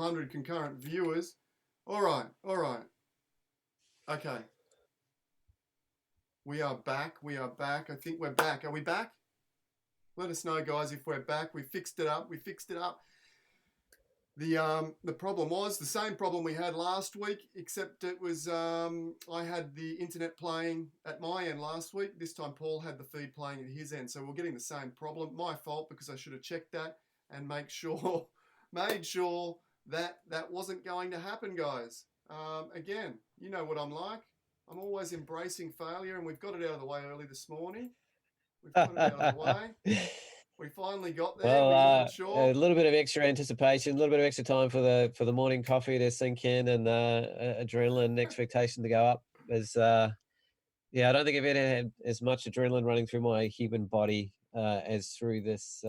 100 concurrent viewers. All right. Okay. We are back. I think we're back. Are we back? Let us know, guys, if we're back. We fixed it up. The problem was the same problem we had last week, except it was I had the internet playing at my end last week. This time Paul had the feed playing at his end, so we're getting the same problem. My fault, because I should have checked that and made sure that wasn't going to happen, guys. Again, you know what I'm like. I'm always embracing failure, and we've got it out of the way early this morning. We've got it out of the way. We finally got there. Well, We weren't sure. a little bit of extra anticipation, a little bit of extra time for the morning coffee to sink in, and adrenaline expectation to go up. As yeah, I don't think I've ever had as much adrenaline running through my human body as through this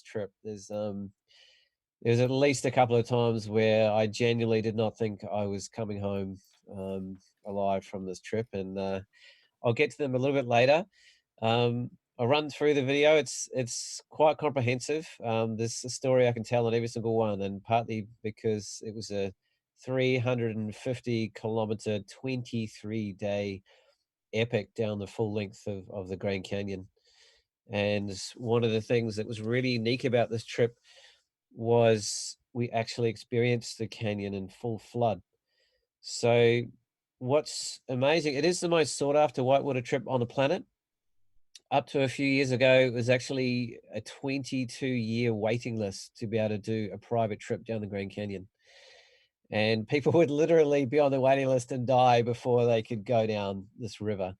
trip. There's at least a couple of times where I genuinely did not think I was coming home alive from this trip, and I'll get to them a little bit later. I'll run through the video. It's quite comprehensive. There's a story I can tell on every single one, and partly because it was a 350-kilometer, 23-day epic down the full length of the Grand Canyon. And one of the things that was really unique about this trip was we actually experienced the canyon in full flood. So what's amazing, it is the most sought after whitewater trip on the planet. Up to a few years ago, it was actually a 22-year waiting list to be able to do a private trip down the Grand Canyon. And people would literally be on the waiting list and die before they could go down this river.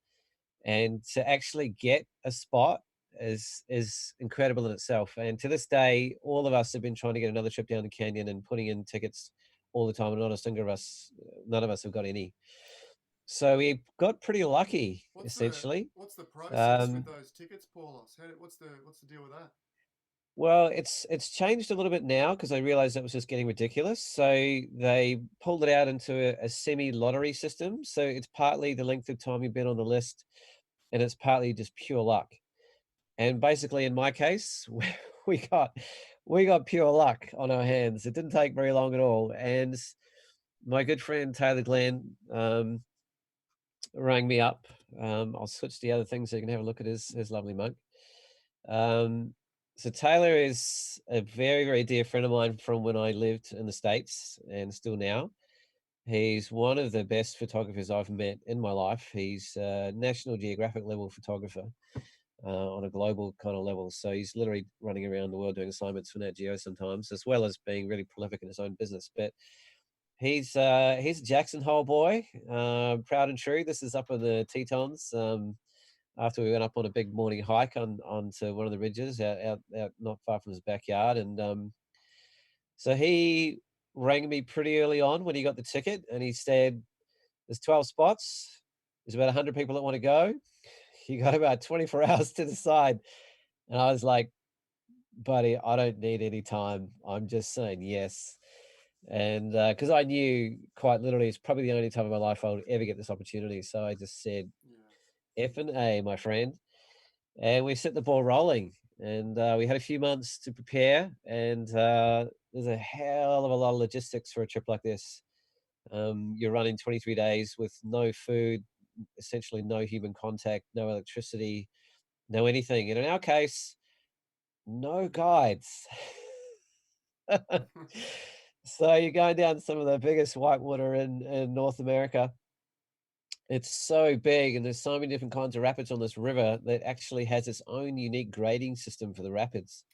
And to actually get a spot is incredible in itself. And to this day, all of us have been trying to get another trip down the canyon and putting in tickets all the time, and not a single of us, none of us have got any. So we got pretty lucky, essentially. What's the process with Um, those tickets, Paulos? What's the deal with that? well, it's changed a little bit now because I realized that was just getting ridiculous. So they pulled it out into a semi-lottery system. So it's partly the length of time you've been on the list, and it's partly just pure luck. And basically, in my case, we got we got pure luck on our hands. It didn't take very long at all. And my good friend Taylor Glenn rang me up. I'll switch the other thing so you can have a look at his lovely mug. Um, so Taylor is a very, very dear friend of mine from when I lived in the States and still now. He's one of the best photographers I've met in my life. He's a National Geographic level photographer on a global kind of level. So he's literally running around the world doing assignments for Nat Geo sometimes, as well as being really prolific in his own business. But he's a Jackson Hole boy, proud and true. This is up in the Tetons. After we went up on a big morning hike onto one of the ridges out not far from his backyard. And so he rang me pretty early on when he got the ticket, and he said, there's 12 spots. There's about 100 people that want to go. You got about 24 hours to decide. And I was like, buddy, I don't need any time. I'm just saying yes. And because I knew quite literally it's probably the only time in my life I would ever get this opportunity. So I just said, F and A, my friend. And we set the ball rolling. And we had a few months to prepare. And there's a hell of a lot of logistics for a trip like this. You're running 23 days with no food, essentially no human contact, no electricity, no anything. And in our case, no guides. So you're going down some of the biggest whitewater in North America. It's so big, and there's so many different kinds of rapids on this river that actually has its own unique grading system for the rapids.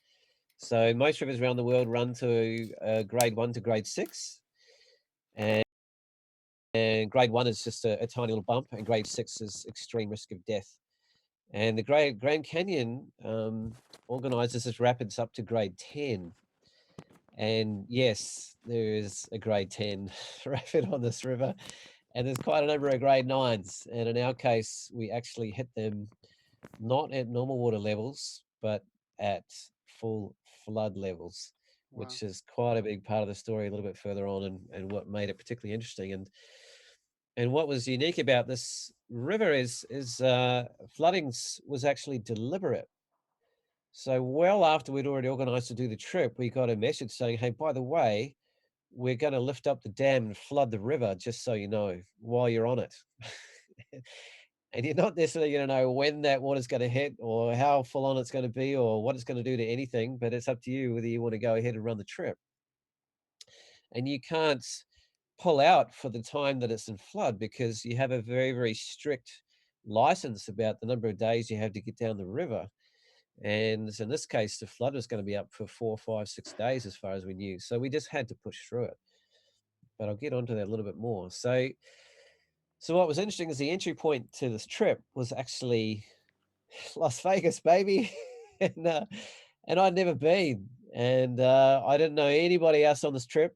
So most rivers around the world run to grade 1 to grade 6. And grade 1 is just a tiny little bump, and grade 6 is extreme risk of death. And the Grand Canyon organizes its rapids up to grade 10. And yes, there is a grade 10 rapid on this river, and there's quite a number of grade 9s. And in our case, we actually hit them not at normal water levels, but at full flood levels, which is quite a big part of the story a little bit further on, and what made it particularly interesting. And what was unique about this river is flooding was actually deliberate. So well after we'd already organized to do the trip, we got a message saying, hey, by the way, we're going to lift up the dam and flood the river, just so you know, while you're on it. And you're not necessarily going to know when that water's going to hit or how full on it's going to be or what it's going to do to anything, but it's up to you whether you want to go ahead and run the trip. And you can't pull out for the time that it's in flood because you have a very, very strict license about the number of days you have to get down the river. And in this case, the flood was going to be up for 4, 5, 6 days as far as we knew. So we just had to push through it. But I'll get onto that a little bit more. So what was interesting is the entry point to this trip was actually Las Vegas, baby. and and I'd never been. And I didn't know anybody else on this trip.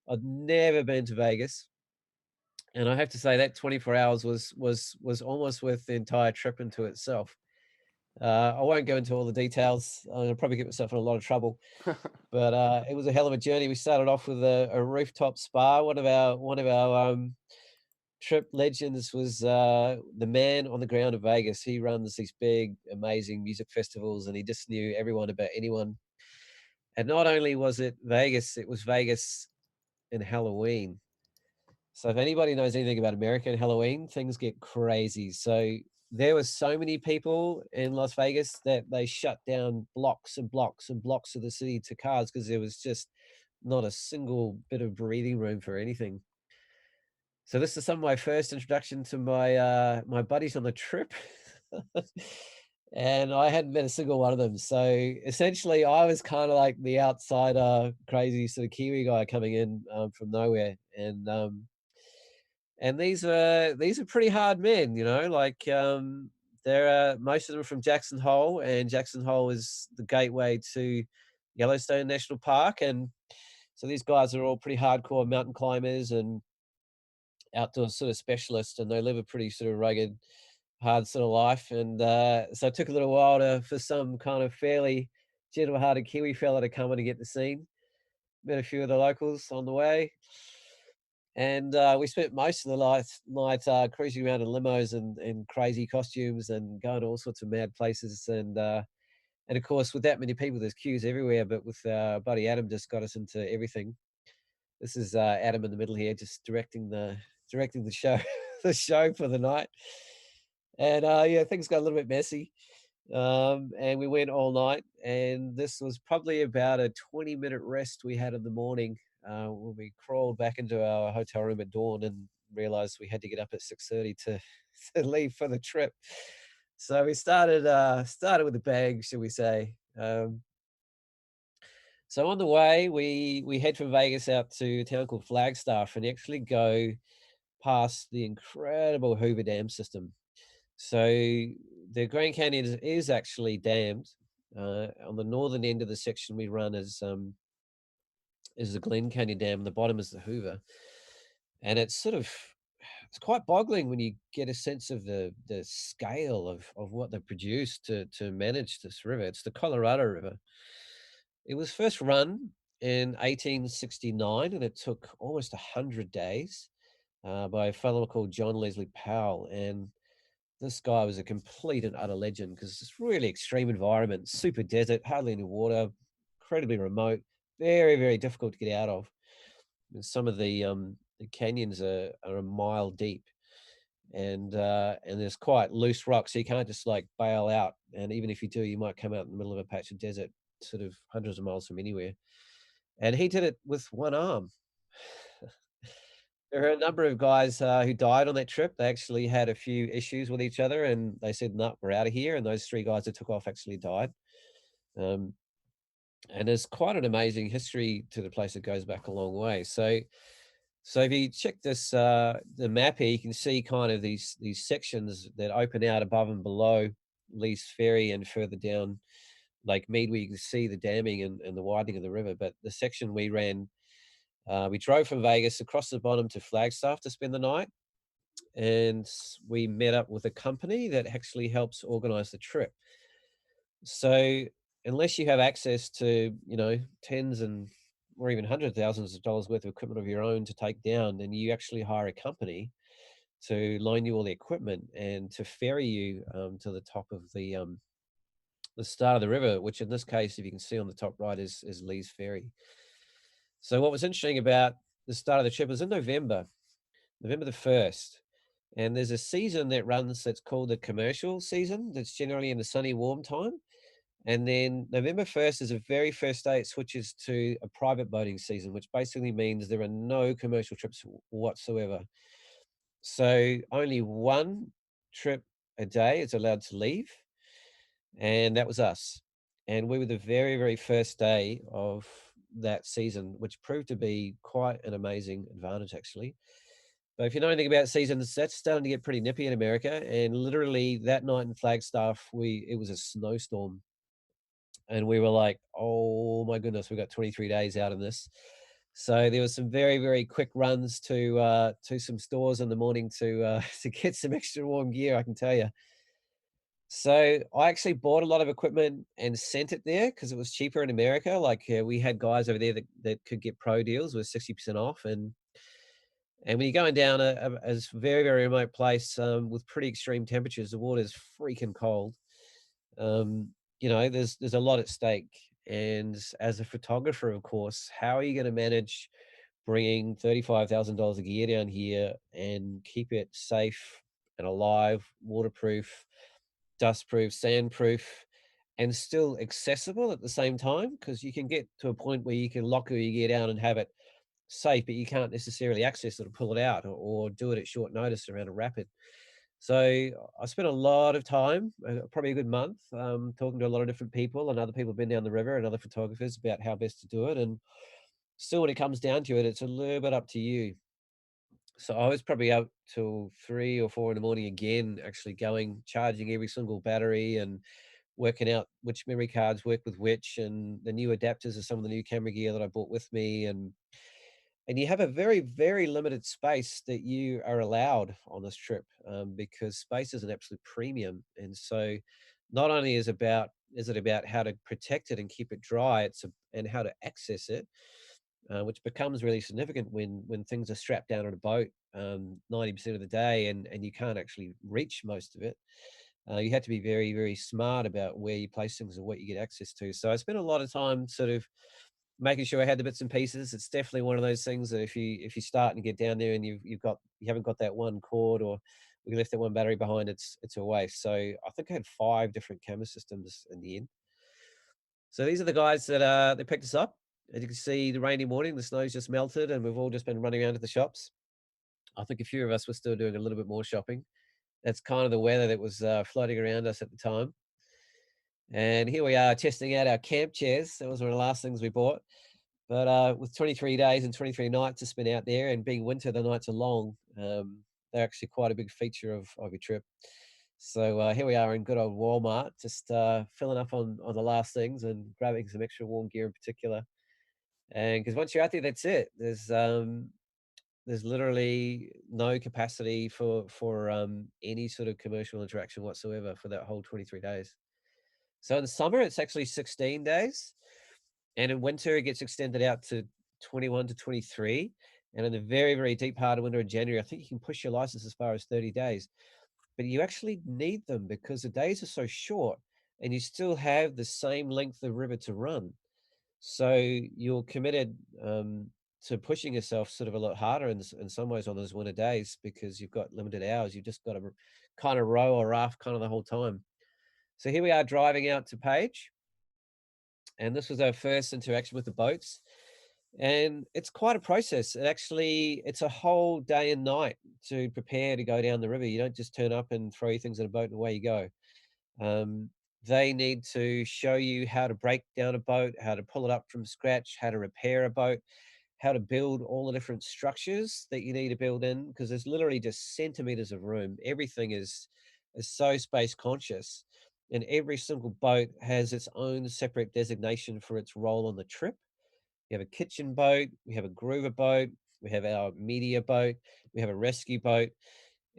I'd never been to Vegas. And I have to say that 24 hours was almost worth the entire trip into itself. I won't go into all the details. I'm gonna probably get myself in a lot of trouble, but it was a hell of a journey. We started off with a rooftop spa. One of our trip legends was the man on the ground of Vegas. He runs these big, amazing music festivals, and he just knew everyone about anyone. And not only was it was Vegas and Halloween. So if anybody knows anything about American Halloween, things get crazy. So there were so many people in Las Vegas that they shut down blocks and blocks and blocks of the city to cars because there was just not a single bit of breathing room for anything. So this is some of my first introduction to my buddies on the trip. And I hadn't met a single one of them. So essentially I was kind of like the outsider, crazy sort of Kiwi guy coming in from nowhere. And these are pretty hard men, you know, like, they're, most of them are from Jackson Hole, and Jackson Hole is the gateway to Yellowstone National Park, and so these guys are all pretty hardcore mountain climbers and outdoor sort of specialists, and they live a pretty sort of rugged, hard sort of life, and, so it took a little while for some kind of fairly gentle-hearted Kiwi fella to come in and get the scene. Met a few of the locals on the way. And we spent most of the night cruising around in limos and crazy costumes and going to all sorts of mad places. And of course, with that many people, there's queues everywhere. But with buddy Adam, just got us into everything. This is Adam in the middle here, just directing the show, the show for the night. And yeah, things got a little bit messy. And we went all night. And this was probably about a 20-minute rest we had in the morning when we crawled back into our hotel room at dawn and realized we had to get up at 6:30 to to leave for the trip. So we started with a bang, shall we say? So on the way, we head from Vegas out to a town called Flagstaff and actually go past the incredible Hoover Dam system. So the Grand Canyon is actually dammed. On the northern end of the section we run is the Glen Canyon Dam, the bottom is the Hoover. And it's quite boggling when you get a sense of the scale of what they produced to manage this river. It's the Colorado River. It was first run in 1869, and it took almost 100 days by a fellow called John Leslie Powell. And this guy was a complete and utter legend because it's really extreme environment, super desert, hardly any water, incredibly remote, very, very difficult to get out of. And some of the canyons are a mile deep, and there's quite loose rock, so you can't just like bail out. And even if you do, you might come out in the middle of a patch of desert, sort of hundreds of miles from anywhere. And he did it with one arm. There are a number of guys who died on that trip. They actually had a few issues with each other, and they said, "No, we're out of here." And those three guys that took off actually died. Um, and there's quite an amazing history to the place that goes back a long way. So if you check this the map here, you can see kind of these sections that open out above and below Lee's Ferry and further down Lake Mead, where you can see the damming and the widening of the river. But the section we ran, we drove from Vegas across the bottom to Flagstaff to spend the night, and we met up with a company that actually helps organize the trip. So unless you have access to, you know, tens and or even hundred thousands of dollars worth of equipment of your own to take down, then you actually hire a company to loan you all the equipment and to ferry you to the top of the start of the river, which in this case, if you can see on the top right, is Lee's Ferry. So what was interesting about the start of the trip was in November, November the 1st. And there's a season that runs that's called the commercial season that's generally in the sunny, warm time. And then November 1st is the very first day it switches to a private boating season, which basically means there are no commercial trips whatsoever. So only one trip a day is allowed to leave, and that was us. And we were the very, very first day of that season, which proved to be quite an amazing advantage, actually. But if you know anything about seasons, that's starting to get pretty nippy in America. And literally that night in Flagstaff, it was a snowstorm, and we were like, "Oh my goodness, we got 23 days out of this." So there was some very, very quick runs to some stores in the morning to get some extra warm gear, I can tell you. So I actually bought a lot of equipment and sent it there because it was cheaper in America. Like we had guys over there that could get pro deals with 60% off, and when you're going down a very, very remote place with pretty extreme temperatures, the water's freaking cold. Um, there's a lot at stake. And as a photographer, of course, how are you going to manage bringing $35,000 of gear down here and keep it safe and alive, waterproof, dustproof, sandproof, and still accessible at the same time? Because you can get to a point where you can lock your gear down and have it safe, but you can't necessarily access it or pull it out or do it at short notice around a rapid. So I spent a lot of time, probably a good month, talking to a lot of different people, and other people have been down the river and other photographers about how best to do it. And still, when it comes down to it, it's a little bit up to you. So I was probably up till 3 or 4 in the morning again, actually going, charging every single battery and working out which memory cards work with which, and the new adapters of some of the new camera gear that I brought with me. And you have a very, very limited space that you are allowed on this trip, because space is an absolute premium. And so, not only is it about how to protect it and keep it dry, and how to access it, which becomes really significant when things are strapped down on a boat 90% of the day, and you can't actually reach most of it. You have to be very, very smart about where you place things and what you get access to. So I spent a lot of time sort of making sure I had the bits and pieces. It's definitely one of those things that if you start and get down there and you haven't got that one cord, or we left that one battery behind, it's a waste. So I think I had 5 different camera systems in the end. So these are the guys that they picked us up. As you can see, the rainy morning, the snow's just melted, and we've all just been running around to the shops. I think a few of us were still doing a little bit more shopping. That's kind of the weather that was floating around us at the time. And here we are testing out our camp chairs. That was one of the last things we bought. But with 23 days and 23 nights to spend out there, and being winter, the nights are long. They're actually quite a big feature of your trip. So here we are in good old Walmart, just filling up on the last things and grabbing some extra warm gear in particular. And because once you're out there, that's it. There's literally no capacity for any sort of commercial interaction whatsoever for that whole 23 days. So in the summer, it's actually 16 days. And in winter, it gets extended out to 21 to 23. And in the very, very deep part of winter in January, I think you can push your license as far as 30 days. But you actually need them because the days are so short and you still have the same length of river to run. So you're committed to pushing yourself sort of a lot harder in some ways on those winter days because you've got limited hours. You've just got to kind of row or raft kind of the whole time. So here we are driving out to Page, and this was our first interaction with the boats. And it's quite a process. It's a whole day and night to prepare to go down the river. You don't just turn up and throw your things in a boat and away you go. Um, they need to show you how to break down a boat, how to pull it up from scratch, how to repair a boat, how to build all the different structures that you need to build in, because there's literally just centimeters of room. Everything is so space conscious, and every single boat has its own separate designation for its role on the trip. We have a kitchen boat, we have a groover boat, we have our media boat, we have a rescue boat,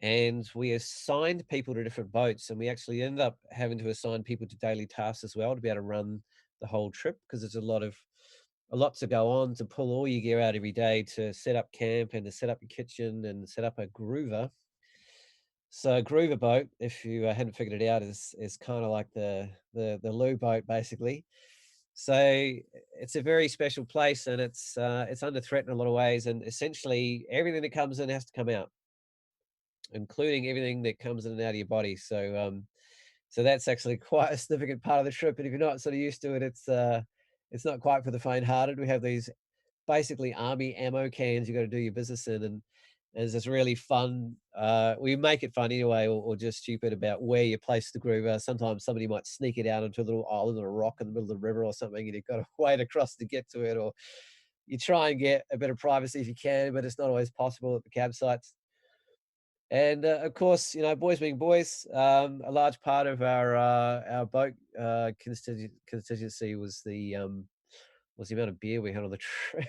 and we assigned people to different boats, and we actually ended up having to assign people to daily tasks as well to be able to run the whole trip, because there's a lot to go on to pull all your gear out every day to set up camp and to set up your kitchen and set up a groover. So a groover boat, if you hadn't figured it out, is kind of like the loo boat basically. So it's a very special place, and it's under threat in a lot of ways. And essentially, everything that comes in has to come out, including everything that comes in and out of your body. So that's actually quite a significant part of the trip. And if you're not sort of used to it, it's not quite for the faint-hearted. We have these basically army ammo cans you got to do your business in, and there's this really fun. We make it fun anyway, or just stupid about where you place the groover. Sometimes somebody might sneak it out onto a little island or a rock in the middle of the river or something, and you've got to wade across to get to it, or you try and get a bit of privacy if you can, but it's not always possible at the campsites. And of course, boys being boys, a large part of our boat contingency was the amount of beer we had on the trip.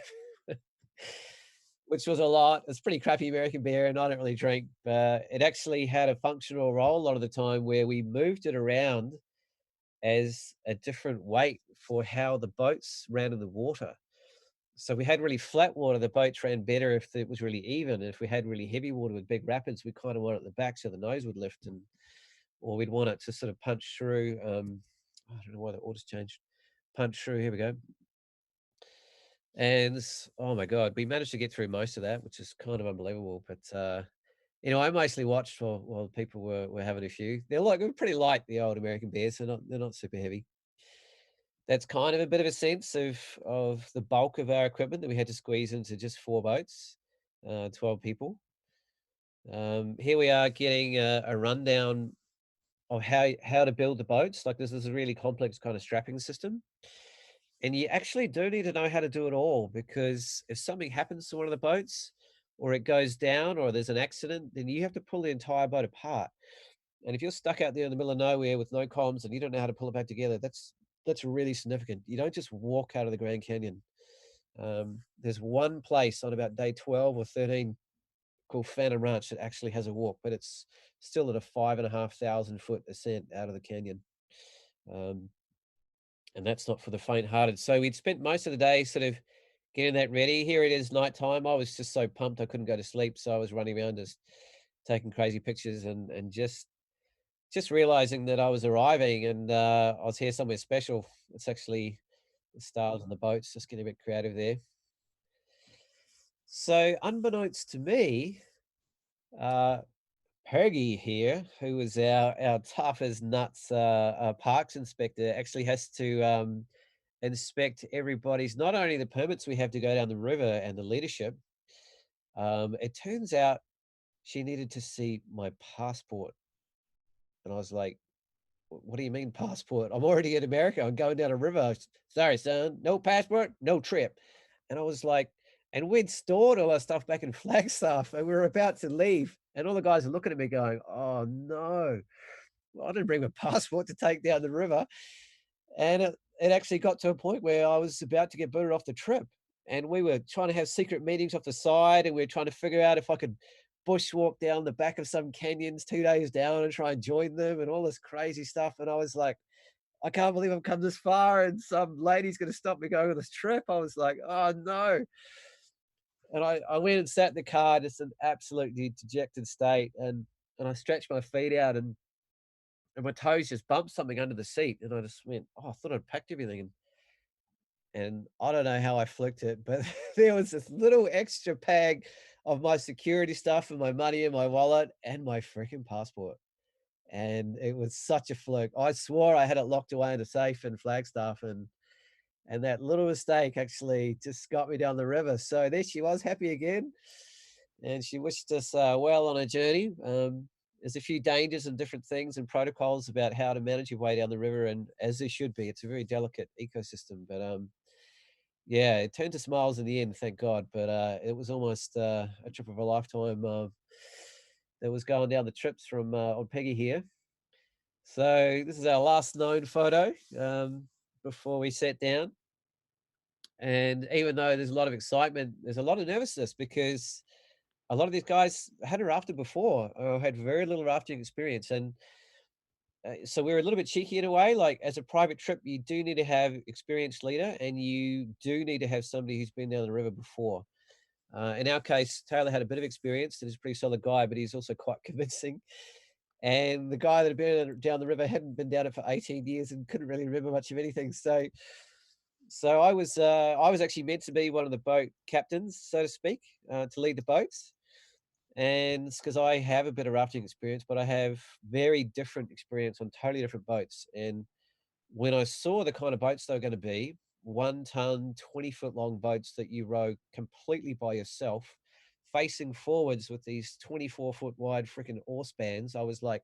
Which was a lot. It's pretty crappy American beer, and I don't really drink, but it actually had a functional role a lot of the time where we moved it around as a different weight for how the boats ran in the water. So we had really flat water, the boats ran better if it was really even. And if we had really heavy water with big rapids, we kind of want it at the back so the nose would lift, and or we'd want it to sort of punch through. I don't know why the order's changed. Punch through. Here we go. And oh my god, we managed to get through most of that, which is kind of unbelievable. But I mostly watched while people were having a few. They're pretty light, the old American beers. They're not super heavy. That's kind of a bit of a sense of the bulk of our equipment that we had to squeeze into just 4 boats, 12 people. Here we are getting a rundown of how to build the boats. Like this is a really complex kind of strapping system. And you actually do need to know how to do it all, because if something happens to one of the boats, or it goes down, or there's an accident, then you have to pull the entire boat apart. And if you're stuck out there in the middle of nowhere with no comms and you don't know how to pull it back together, that's really significant. You don't just walk out of the Grand Canyon. There's one place on about day 12 or 13 called Phantom Ranch that actually has a walk, but it's still at a 5,500-foot ascent out of the canyon. Um, and that's not for the faint-hearted. So we'd spent most of the day sort of getting that ready. Here it is nighttime. I was just so pumped I couldn't go to sleep, so I was running around just taking crazy pictures and just realizing that I was arriving, and I was here somewhere special. It's actually the stars on the boats, just getting a bit creative there. So unbeknownst to me, uh, Pergy here, who was our tough as nuts parks inspector, actually has to inspect everybody's, not only the permits we have to go down the river and the leadership. It turns out she needed to see my passport, and I was like, what do you mean passport? I'm already in America. I'm going down a river. Sorry, son. No passport, no trip. And I was like, and we'd stored all our stuff back in Flagstaff, and we were about to leave. And all the guys are looking at me going, oh no, well, I didn't bring my passport to take down the river. And it actually got to a point where I was about to get booted off the trip. And we were trying to have secret meetings off the side, and we were trying to figure out if I could bushwalk down the back of some canyons 2 days down and try and join them and all this crazy stuff. And I was like, I can't believe I've come this far and some lady's going to stop me going on this trip. I was like, oh no. And I went and sat in the car, just an absolutely dejected state. And I stretched my feet out, and my toes just bumped something under the seat. And I just went, oh, I thought I'd packed everything. And I don't know how I flicked it, but there was this little extra bag of my security stuff and my money in my wallet and my freaking passport. And it was such a fluke. I swore I had it locked away in a safe in Flagstaff, and that little mistake actually just got me down the river. So there she was, happy again, and she wished us well on our journey. There's a few dangers and different things and protocols about how to manage your way down the river, and as there should be, it's a very delicate ecosystem. But yeah, it turned to smiles in the end, thank God. But it was almost a trip of a lifetime that was going down the trips from on Peggy here. So this is our last known photo before we sat down. And even though there's a lot of excitement, there's a lot of nervousness, because a lot of these guys hadn't rafted before or had very little rafting experience. And so we're a little bit cheeky in a way. Like, as a private trip, you do need to have experienced leader, and you do need to have somebody who's been down the river before. In our case, Taylor had a bit of experience and he's a pretty solid guy, but he's also quite convincing. And the guy that had been down the river hadn't been down it for 18 years and couldn't really remember much of anything. So So I was actually meant to be one of the boat captains, so to speak, to lead the boats. And it's because I have a bit of rafting experience, but I have very different experience on totally different boats. And when I saw the kind of boats they were going to be, 1 ton, 20-foot long boats that you row completely by yourself, facing forwards with these 24-foot wide freaking oar spans, I was like,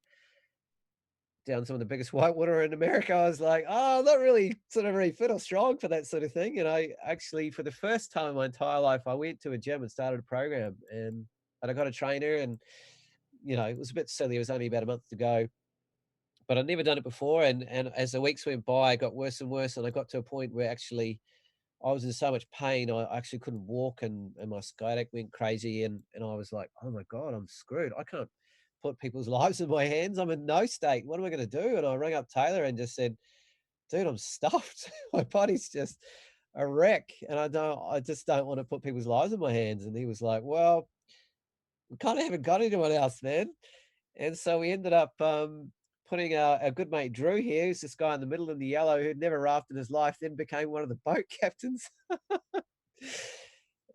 down some of the biggest whitewater in America, I was like, "Oh, I'm not really sort of very fit or strong for that sort of thing." And I actually, for the first time in my entire life, I went to a gym and started a program, and I got a trainer, and it was a bit silly. It was only about a month to go, but I'd never done it before. And as the weeks went by, it got worse and worse, and I got to a point where actually I was in so much pain, I actually couldn't walk, and my sciatic went crazy, and I was like, "Oh my god, I'm screwed. I can't put people's lives in my hands. I'm in no state. What am I gonna do?" And I rang up Taylor and just said, "Dude, I'm stuffed. My body's just a wreck, and I just don't wanna put people's lives in my hands." And he was like, "Well, we kinda haven't got anyone else, man." And so we ended up, putting our good mate Drew here, who's this guy in the middle in the yellow who'd never rafted in his life, then became one of the boat captains.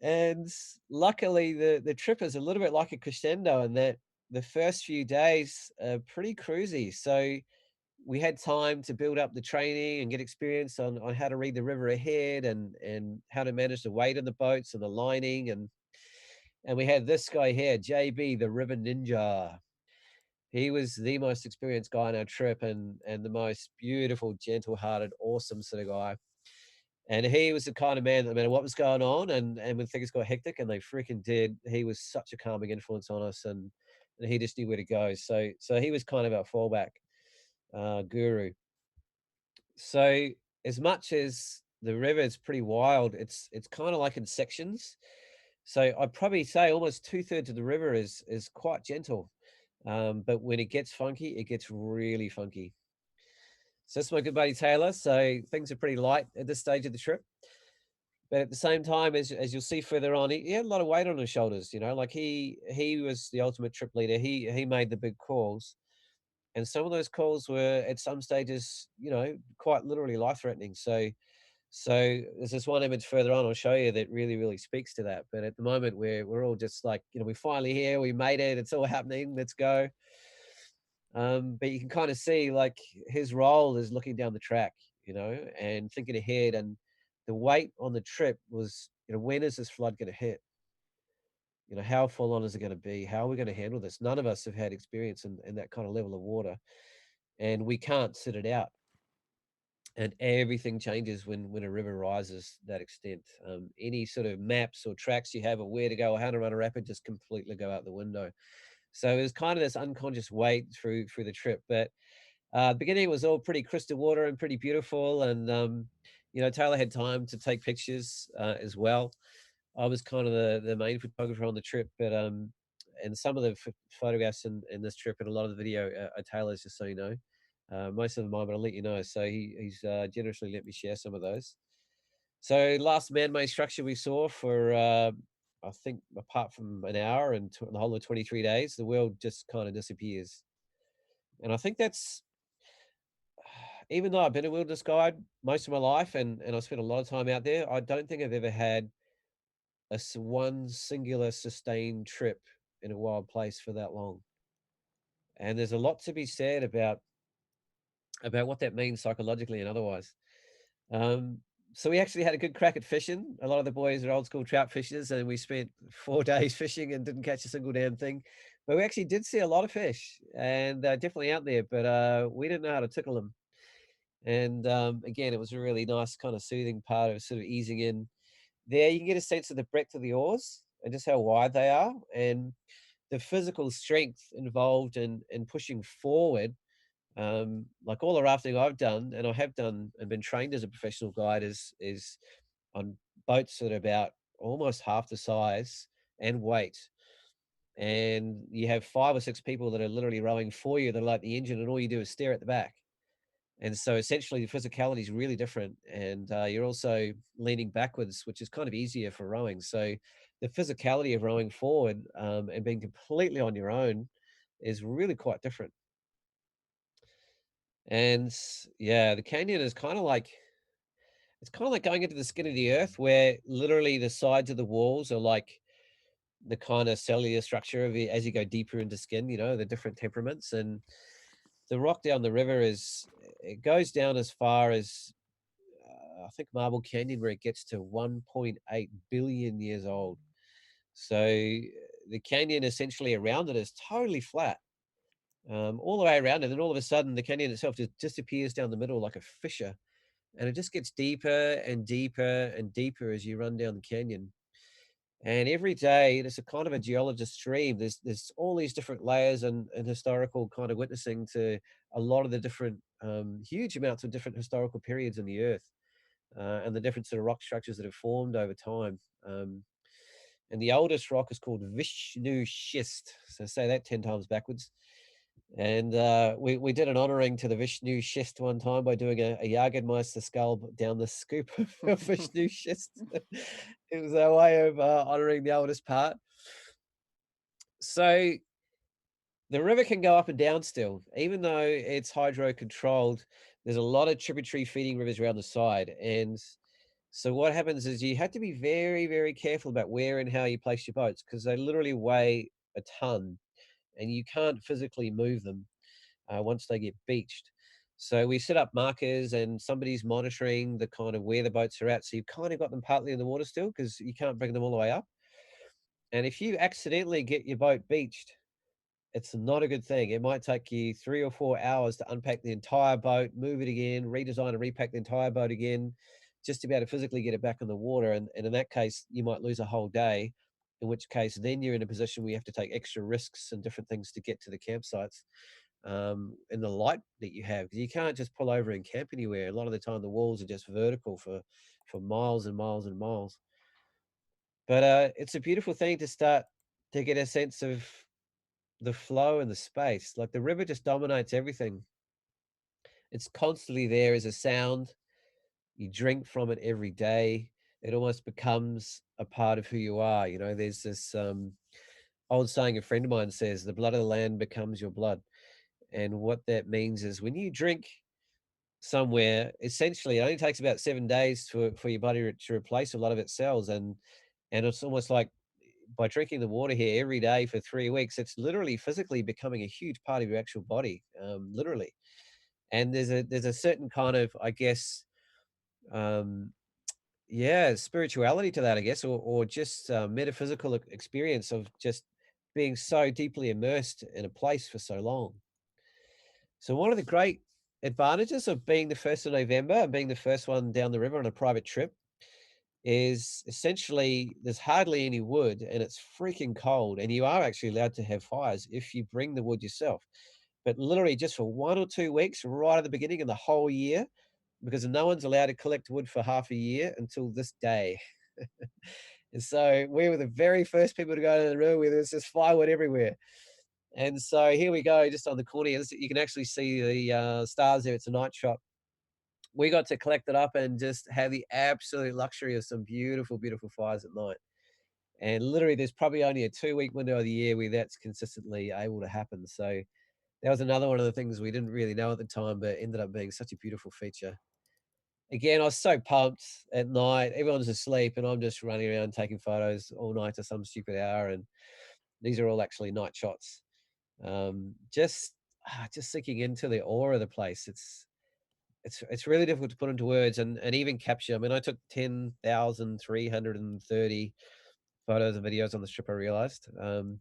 And luckily, the trip is a little bit like a crescendo in that the first few days are pretty cruisy. So we had time to build up the training and get experience on how to read the river ahead, and how to manage the weight of the boats and the lining. And we had this guy here, JB, the river ninja. He was the most experienced guy on our trip, and the most beautiful, gentle-hearted, awesome sort of guy. And he was the kind of man that no matter what was going on, and when things got hectic, and they freaking did, he was such a calming influence on us, and he just knew where to go. So he was kind of our fallback guru. So as much as the river is pretty wild, it's kind of like in sections. So I'd probably say almost 2/3 of the river is quite gentle. But when it gets funky, it gets really funky. So that's my good buddy Taylor. So things are pretty light at this stage of the trip. But at the same time, as you'll see further on, he had a lot of weight on his shoulders. Like he was the ultimate trip leader. He made the big calls, and some of those calls were at some stages, quite literally life threatening. So there's this one image further on I'll show you that really speaks to that. But at the moment, we're all just like, we're finally here. We made it. It's all happening. Let's go. But you can kind of see like his role is looking down the track, and thinking ahead. And the weight on the trip was, when is this flood going to hit? How full on is it going to be? How are we going to handle this? None of us have had experience in that kind of level of water, and we can't sit it out. And everything changes when a river rises that extent. Any sort of maps or tracks you have of where to go or how to run a rapid just completely go out the window. So it was kind of this unconscious weight through the trip. But the beginning was all pretty crystal water and pretty beautiful, and Taylor had time to take pictures as well. I was kind of the main photographer on the trip, but and some of the photographs in this trip and a lot of the video are Taylor's, just so you know. Most of them mine, but I'll let you know. So he's generously let me share some of those. So last man-made structure we saw for I think apart from an hour and the whole of 23 days, the world just kind of disappears. And I think that's, even though I've been a wilderness guide most of my life, and I spent a lot of time out there, I don't think I've ever had one singular sustained trip in a wild place for that long. And there's a lot to be said about what that means psychologically and otherwise. Um, so we actually had a good crack at fishing. A lot of the boys are old school trout fishers, and we spent 4 days fishing and didn't catch a single damn thing. But we actually did see a lot of fish, and they're definitely out there. But we didn't know how to tickle them. And again, it was a really nice kind of soothing part of sort of easing in. There, you can get a sense of the breadth of the oars and just how wide they are, and the physical strength involved in pushing forward. Like all the rafting I've done, and I have done and been trained as a professional guide, is on boats that are about almost half the size and weight. And you have 5 or 6 people that are literally rowing for you. They're like the engine, and all you do is stare at the back. And so essentially the physicality is really different. And you're also leaning backwards, which is kind of easier for rowing. So the physicality of rowing forward and being completely on your own is really quite different. And yeah, the canyon is kind of like, It's kind of like going into the skin of the earth, where literally the sides of the walls are like the kind of cellular structure of it as you go deeper into skin. The different temperaments, and the rock down the river it goes down as far as I think Marble Canyon, where it gets to 1.8 billion years old. So the canyon essentially around it is totally flat, all the way around, and then all of a sudden the canyon itself just disappears down the middle like a fissure, and it just gets deeper and deeper and deeper as you run down the canyon. And every day, there's a kind of a geologist's dream. There's all these different layers and historical kind of witnessing to a lot of the different huge amounts of different historical periods in the earth, and the different sort of rock structures that have formed over time. And the oldest rock is called Vishnu schist. So say that 10 times backwards. And we did an honoring to the Vishnu schist one time by doing a Jagermeister skull down the scoop of Vishnu schist. It was our way of honoring the oldest part. So the river can go up and down still, even though it's hydro controlled. There's a lot of tributary feeding rivers around the side. And so what happens is you have to be very, very careful about where and how you place your boats, because they literally weigh a ton and you can't physically move them once they get beached. So we set up markers and somebody's monitoring the kind of where the boats are at. So you've kind of got them partly in the water still because you can't bring them all the way up. And if you accidentally get your boat beached, it's not a good thing. It might take you 3 or 4 hours to unpack the entire boat, move it again, redesign and repack the entire boat again, just to be able to physically get it back in the water. And in that case, you might lose a whole day, in which case then you're in a position where you have to take extra risks and different things to get to the campsites, and the light that you have. 'Cause you can't just pull over and camp anywhere. A lot of the time, the walls are just vertical for miles and miles and miles. But it's a beautiful thing to start to get a sense of the flow and the space. Like the river just dominates everything. It's constantly there as a sound. You drink from it every day. It almost becomes a part of who you are. There's this old saying a friend of mine says, the blood of the land becomes your blood. And what that means is when you drink somewhere, essentially it only takes about 7 days for your body to replace a lot of its cells. And it's almost like by drinking the water here every day for 3 weeks, it's literally physically becoming a huge part of your actual body, literally. And there's a certain kind of, I guess, um, yeah, spirituality to that, I guess, or just metaphysical experience of just being so deeply immersed in a place for so long. So one of the great advantages of being the 1st of November and being the first one down the river on a private trip is essentially there's hardly any wood and it's freaking cold, and you are actually allowed to have fires if you bring the wood yourself. But literally just for 1 or 2 weeks right at the beginning of the whole year, because no one's allowed to collect wood for half a year until this day. And so we were the very first people to go to the river where there's just firewood everywhere. And so here we go, just on the corner here. You can actually see the stars there. It's a night shot. We got to collect it up and just have the absolute luxury of some beautiful, beautiful fires at night. And literally, there's probably only a 2 week window of the year where that's consistently able to happen. So that was another one of the things we didn't really know at the time, but ended up being such a beautiful feature. Again, I was so pumped at night. Everyone's asleep, and I'm just running around taking photos all night to some stupid hour. And these are all actually night shots. Just sinking into the awe of the place. It's really difficult to put into words and even capture. I mean, I took 10,330 photos and videos on the trip, I realized. And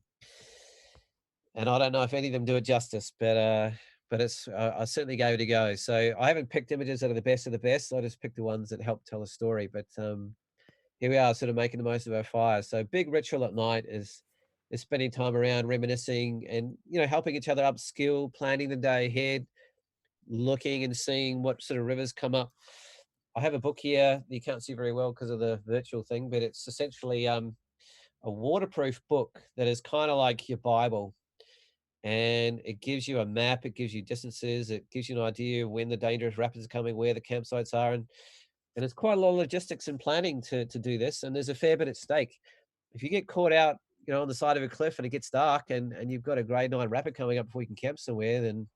I don't know if any of them do it justice, but it's I certainly gave it a go. So I haven't picked images that are the best of the best. I just picked the ones that help tell a story. But here we are, sort of making the most of our fire. So big ritual at night is spending time around reminiscing and helping each other upskill, planning the day ahead, looking and seeing what sort of rivers come up. I have a book here that you can't see very well because of the virtual thing, but it's essentially a waterproof book that is kind of like your Bible. And it gives you a map, it gives you distances, it gives you an idea when the dangerous rapids are coming, where the campsites are. And it's quite a lot of logistics and planning to do this. And there's a fair bit at stake. If you get caught out, on the side of a cliff and it gets dark and you've got a grade 9 rapid coming up before you can camp somewhere, then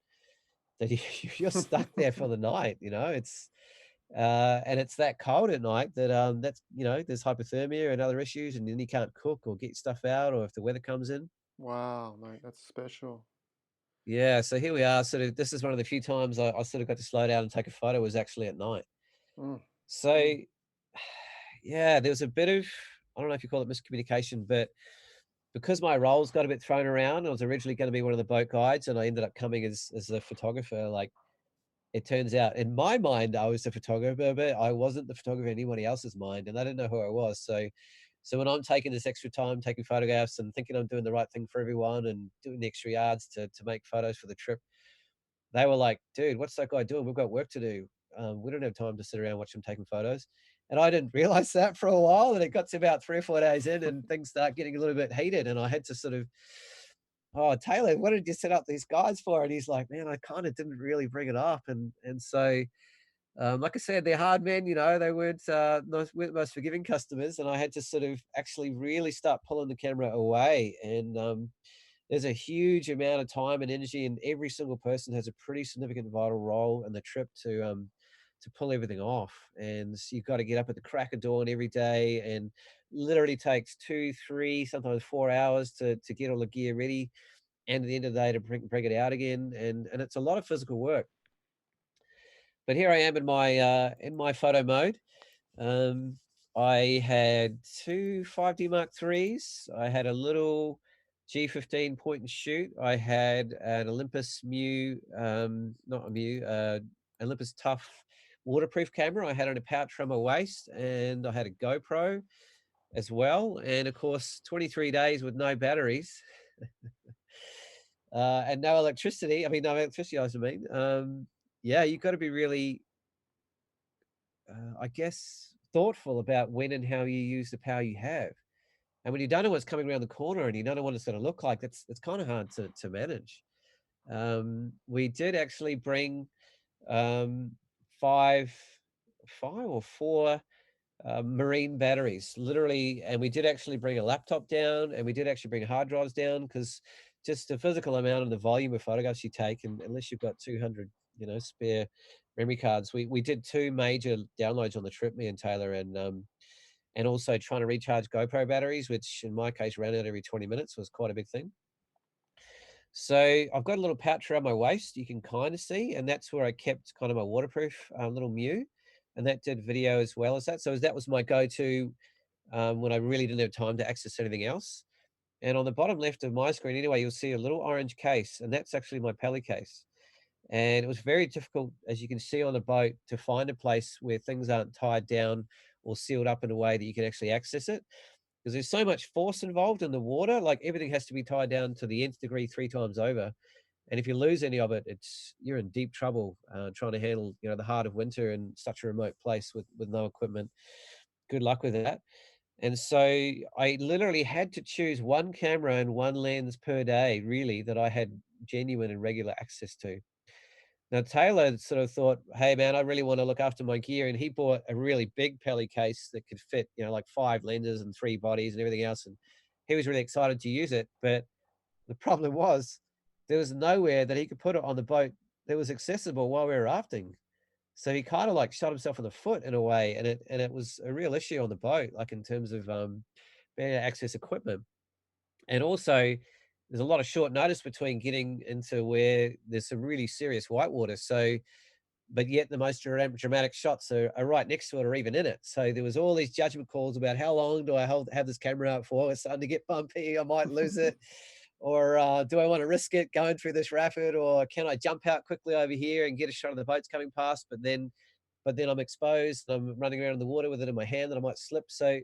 you're stuck there for the night. It's And it's that cold at night that that's there's hypothermia and other issues, and then you can't cook or get stuff out, or if the weather comes in. Wow, mate, that's special. Yeah, so here we are. Sort of, this is one of the few times I sort of got to slow down and take a photo. Was actually at night. Mm. So, yeah, there was a bit of, I don't know if you call it miscommunication, but because my roles got a bit thrown around, I was originally going to be one of the boat guides, and I ended up coming as a photographer. Like, it turns out, in my mind, I was the photographer, but I wasn't the photographer in anybody else's mind, and I didn't know who I was. So when I'm taking this extra time, taking photographs, and thinking I'm doing the right thing for everyone, and doing the extra yards to make photos for the trip, they were like, "Dude, what's that guy doing? We've got work to do. We don't have time to sit around watch him taking photos." And I didn't realize that for a while. And it got to about 3 or 4 days in, and things start getting a little bit heated. And I had to sort of, "Oh, Taylor, what did you set up these guys for?" And he's like, "Man, I kind of didn't really bring it up." And so, like I said, they're hard men. They weren't the most forgiving customers, and I had to sort of actually really start pulling the camera away. And there's a huge amount of time and energy, and every single person has a pretty significant vital role in the trip to pull everything off. And you've got to get up at the crack of dawn every day, and literally takes 2, 3, sometimes 4 hours to get all the gear ready, and at the end of the day to bring it out again. And it's a lot of physical work. But here I am in my photo mode. um, I had two 5D Mark IIIs. I had a little G15 point and shoot. I had an Olympus Mu, not a Mu, Olympus Tough waterproof camera. I had on a pouch around my waist, and I had a GoPro as well. And of course, 23 days with no batteries and no electricity. I mean, no electricity, I mean. Yeah, you've got to be really I guess, thoughtful about when and how you use the power you have. And when you don't know what's coming around the corner and you don't know what it's going to look like, that's kind of hard to manage. We did actually bring um, five, 5 or 4 marine batteries, literally, and we did actually bring a laptop down, and we did actually bring hard drives down, because just the physical amount and the volume of photographs you take, and unless you've got 200, spare memory cards, we did 2 major downloads on the trip, me and Taylor, and also trying to recharge GoPro batteries, which in my case ran out every 20 minutes, was quite a big thing. So I've got a little pouch around my waist, you can kind of see, and that's where I kept kind of my waterproof little Mew, and that did video as well as that. So that was my go-to when I really didn't have time to access anything else. And on the bottom left of my screen, anyway, you'll see a little orange case, and that's actually my Peli case. And it was very difficult, as you can see on a boat, to find a place where things aren't tied down or sealed up in a way that you can actually access it, because there's so much force involved in the water. Like, everything has to be tied down to the nth degree 3 times over. And if you lose any of it, you're in deep trouble trying to handle the heart of winter in such a remote place with no equipment. Good luck with that. And so I literally had to choose one camera and one lens per day, really, that I had genuine and regular access to. Now, Taylor sort of thought, "Hey, man, I really want to look after my gear." And he bought a really big Peli case that could fit, like 5 lenses and 3 bodies and everything else. And he was really excited to use it. But the problem was there was nowhere that he could put it on the boat that was accessible while we were rafting. So he kind of like shot himself in the foot in a way. And it was a real issue on the boat, like in terms of being able to access equipment. And also, there's a lot of short notice between getting into where there's some really serious whitewater. So, but yet the most dramatic shots are right next to it or even in it. So there was all these judgment calls about how long do I have this camera out for? It's starting to get bumpy. I might lose it. Or do I want to risk it going through this rapid? Or can I jump out quickly over here and get a shot of the boats coming past? But then I'm exposed and I'm running around in the water with it in my hand and I might slip. So,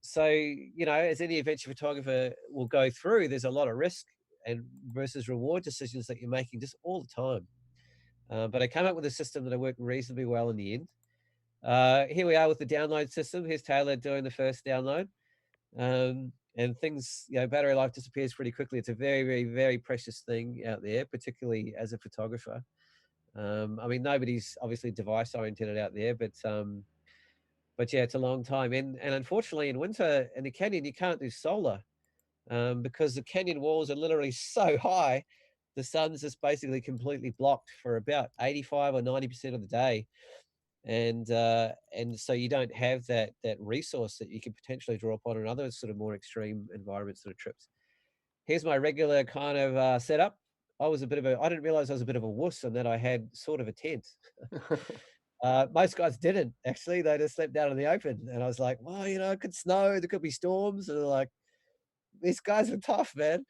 as any adventure photographer will go through, there's a lot of risk and versus reward decisions that you're making just all the time. But I came up with a system that worked reasonably well in the end. Here we are with the download system. Here's Taylor doing the first download. And things, battery life disappears pretty quickly. It's a very, very, very precious thing out there, particularly as a photographer. I mean, nobody's obviously device oriented out there, but yeah, it's a long time. And unfortunately, in winter in the canyon, you can't do solar because the canyon walls are literally so high. The sun's just basically completely blocked for about 85 or 90% of the day. and so you don't have that resource that you can potentially draw upon in other sort of more extreme environments sort of trips. Here's my regular kind of setup. I didn't realize I was a bit of a wuss and that I had sort of a tent. Most guys didn't actually. They just slept out in the open, and I was like, well, it could snow, there could be storms, and they're like, these guys are tough, man.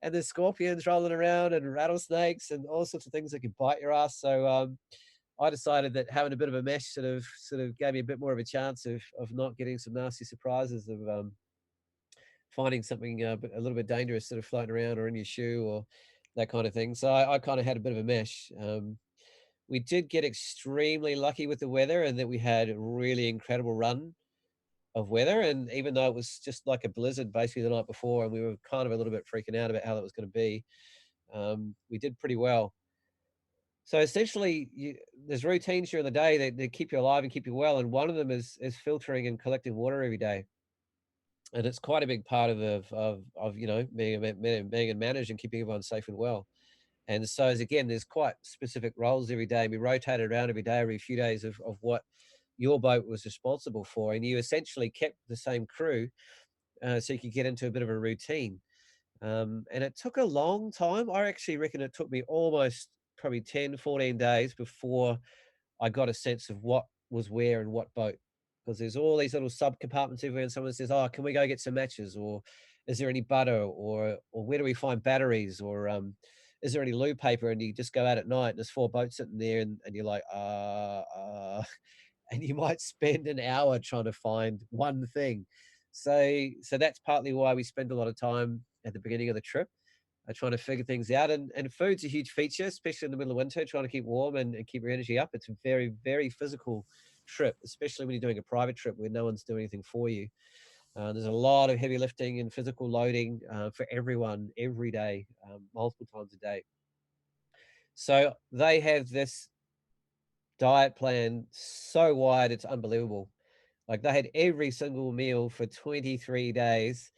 And there's scorpions rolling around and rattlesnakes and all sorts of things that can bite your ass. So I decided that having a bit of a mesh sort of gave me a bit more of a chance of not getting some nasty surprises of finding something a little bit dangerous sort of floating around or in your shoe or that kind of thing. So I kind of had a bit of a mesh. We did get extremely lucky with the weather and that we had a really incredible run of weather. And even though it was just like a blizzard basically the night before, and we were kind of a little bit freaking out about how that was going to be, we did pretty well. So essentially, there's routines during the day that keep you alive and keep you well, and one of them is filtering and collecting water every day, and it's quite a big part of being and managed and keeping everyone safe and well. And so, as again, there's quite specific roles every day. We rotated around every day, every few days of what your boat was responsible for, and you essentially kept the same crew so you could get into a bit of a routine. And it took a long time. I actually reckon it took me almost probably 10, 14 days before I got a sense of what was where and what boat. Because there's all these little sub compartments everywhere, and someone says, "Oh, can we go get some matches?" Or "Is there any butter?" Or "Where do we find batteries?" Or "Is there any loo paper?" And you just go out at night, and there's four boats sitting there, and you're like, and you might spend an hour trying to find one thing. So that's partly why we spend a lot of time at the beginning of the trip trying to figure things out. And food's a huge feature, especially in the middle of winter, trying to keep warm and keep your energy up. It's a very, very physical trip, especially when you're doing a private trip where no one's doing anything for you. There's a lot of heavy lifting and physical loading for everyone every day, multiple times a day. So they have this diet plan so wide, it's unbelievable. Like they had every single meal for 23 days,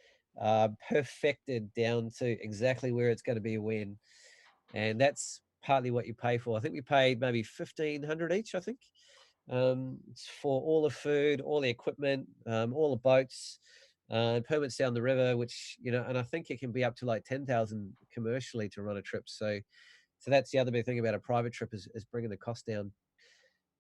perfected down to exactly where it's going to be when. And that's partly what you pay for. I think we paid maybe 1,500 each, I think. It's for all the food, all the equipment, all the boats, permits down the river, which, and I think it can be up to like 10,000 commercially to run a trip. So that's the other big thing about a private trip is bringing the cost down.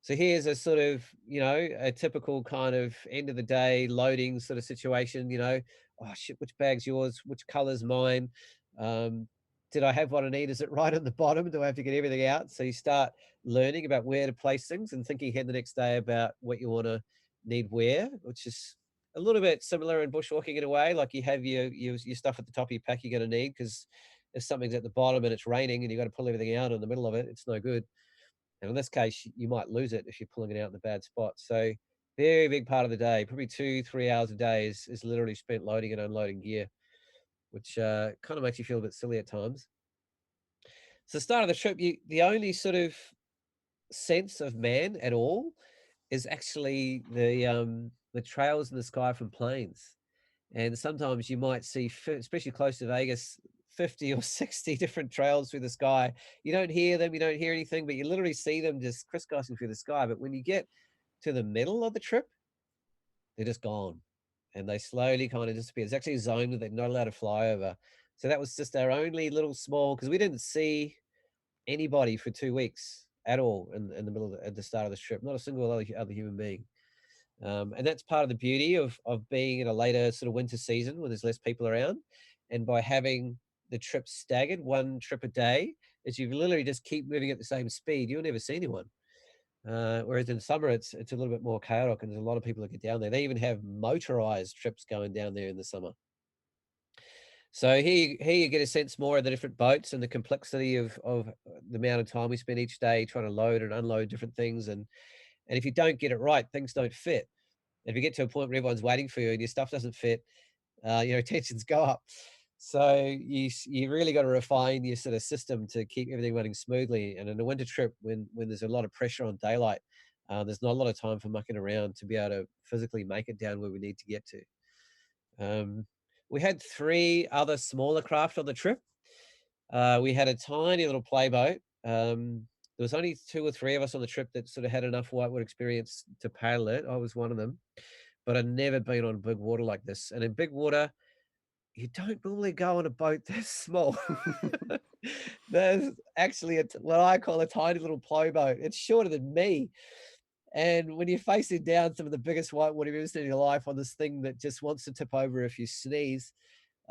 So here's a sort of, a typical kind of end of the day loading sort of situation, oh shit, which bag's yours? Which color's mine? Um, did I have what I need? Is it right on the bottom? Do I have to get everything out? So you start learning about where to place things and thinking ahead the next day about what you want to need where, which is a little bit similar in bushwalking in a way. Like you have your stuff at the top of your pack you're going to need because if something's at the bottom and it's raining and you've got to pull everything out in the middle of it, it's no good. And in this case, you might lose it if you're pulling it out in the bad spot. So very big part of the day, probably 2, 3 hours a day is literally spent loading and unloading gear, which kind of makes you feel a bit silly at times. So the start of the trip, the only sort of sense of man at all is actually the trails in the sky from planes. And sometimes you might see, especially close to Vegas, 50 or 60 different trails through the sky. You don't hear them, you don't hear anything, but you literally see them just crisscrossing through the sky. But when you get to the middle of the trip, they're just gone and they slowly kind of disappear. It's actually a zone that they're not allowed to fly over. So that was just our only little small, because we didn't see anybody for 2 weeks at all in the middle at the start of this trip, not a single other human being. And that's part of the beauty of being in a later sort of winter season when there's less people around. And by having the trip staggered, one trip a day, is you literally just keep moving at the same speed. You'll never see anyone. Whereas in summer, it's a little bit more chaotic, and there's a lot of people that get down there. They even have motorized trips going down there in the summer. So here you get a sense more of the different boats and the complexity of the amount of time we spend each day trying to load and unload different things. And if you don't get it right, things don't fit. If you get to a point where everyone's waiting for you and your stuff doesn't fit, tensions go up. So you really got to refine your sort of system to keep everything running smoothly. And in a winter trip, when there's a lot of pressure on daylight, there's not a lot of time for mucking around to be able to physically make it down where we need to get to. We had 3 other smaller craft on the trip. We had a tiny little playboat. The There was only 2 or 3 of us on the trip that sort of had enough whitewater experience to paddle it. I was one of them, but I'd never been on big water like this. And in big water, you don't normally go on a boat this small. There's actually what I call a tiny little plow boat. It's shorter than me. And when you're facing down some of the biggest whitewater you've ever seen in your life on this thing that just wants to tip over if you sneeze,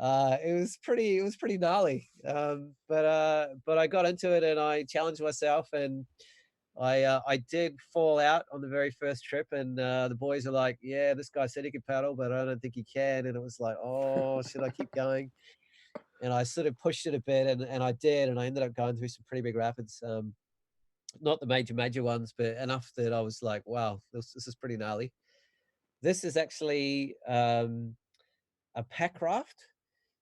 it was pretty gnarly. But I got into it and I challenged myself, and I did fall out on the very first trip, and the boys are like, "Yeah, this guy said he could paddle, but I don't think he can." And it was like, "Oh, should I keep going?" And I sort of pushed it a bit, and I did, and I ended up going through some pretty big rapids. Not the major ones, but enough that I was like, "Wow, this is pretty gnarly." This is actually a pack raft.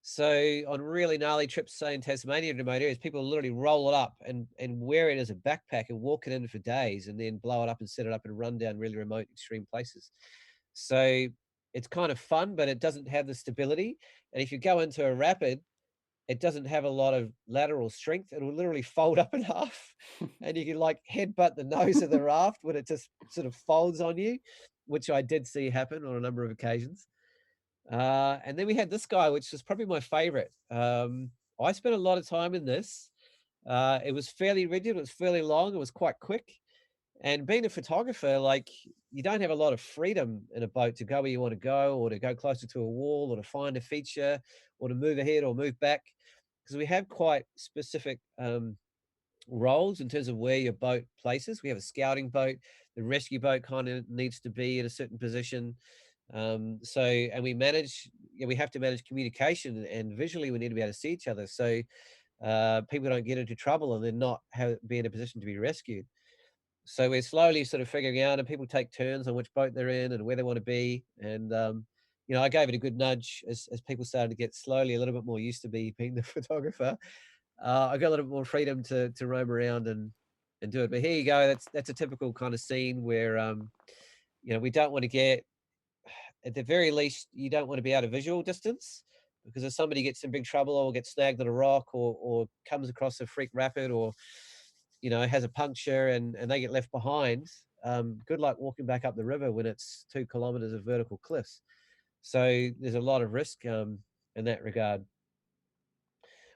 So on really gnarly trips, say in Tasmania and remote areas, people literally roll it up and wear it as a backpack and walk it in for days, and then blow it up and set it up and run down really remote, extreme places. So it's kind of fun, but it doesn't have the stability. And if you go into a rapid, it doesn't have a lot of lateral strength. It will literally fold up in half, and you can like headbutt the nose of the raft when it just sort of folds on you, which I did see happen on a number of occasions. And then we had this guy, which was probably my favorite. I spent a lot of time in this. It was fairly rigid, it was fairly long, it was quite quick. And being a photographer, like, you don't have a lot of freedom in a boat to go where you want to go, or to go closer to a wall, or to find a feature, or to move ahead or move back, because we have quite specific roles in terms of where your boat places. We have a scouting boat. The rescue boat kind of needs to be in a certain position. And we manage, yeah, we have to manage communication, and visually we need to be able to see each other. So people don't get into trouble and then not be in a position to be rescued. So we're slowly sort of figuring out, and people take turns on which boat they're in and where they want to be. And I gave it a good nudge as people started to get slowly a little bit more used to being the photographer. I got a little bit more freedom to roam around and do it. But here you go. That's a typical kind of scene where we don't want to get, at the very least, you don't want to be out of visual distance, because if somebody gets in big trouble or gets snagged on a rock, or comes across a freak rapid, or has a puncture and they get left behind, good luck walking back up the river when it's 2 kilometers of vertical cliffs. So there's a lot of risk in that regard.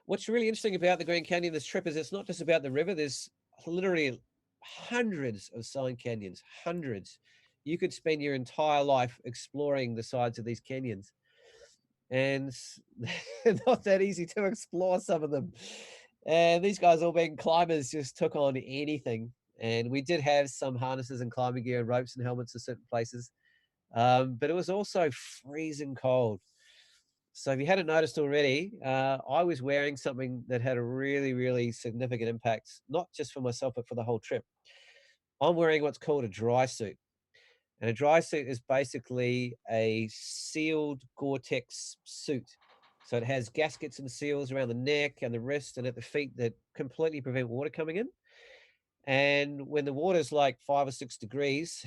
What's really interesting about the Grand Canyon this trip is it's not just about the river. There's literally hundreds of side canyons, hundreds. You could spend your entire life exploring the sides of these canyons, and they're not that easy to explore, some of them. And these guys, all being climbers, just took on anything. And we did have some harnesses and climbing gear and ropes and helmets in certain places, but it was also freezing cold. So if you hadn't noticed already, I was wearing something that had a really, really significant impact, not just for myself, but for the whole trip. I'm wearing what's called a dry suit. And a dry suit is basically a sealed Gore-Tex suit. So it has gaskets and seals around the neck and the wrist and at the feet that completely prevent water coming in. And when the water's like 5 or 6 degrees,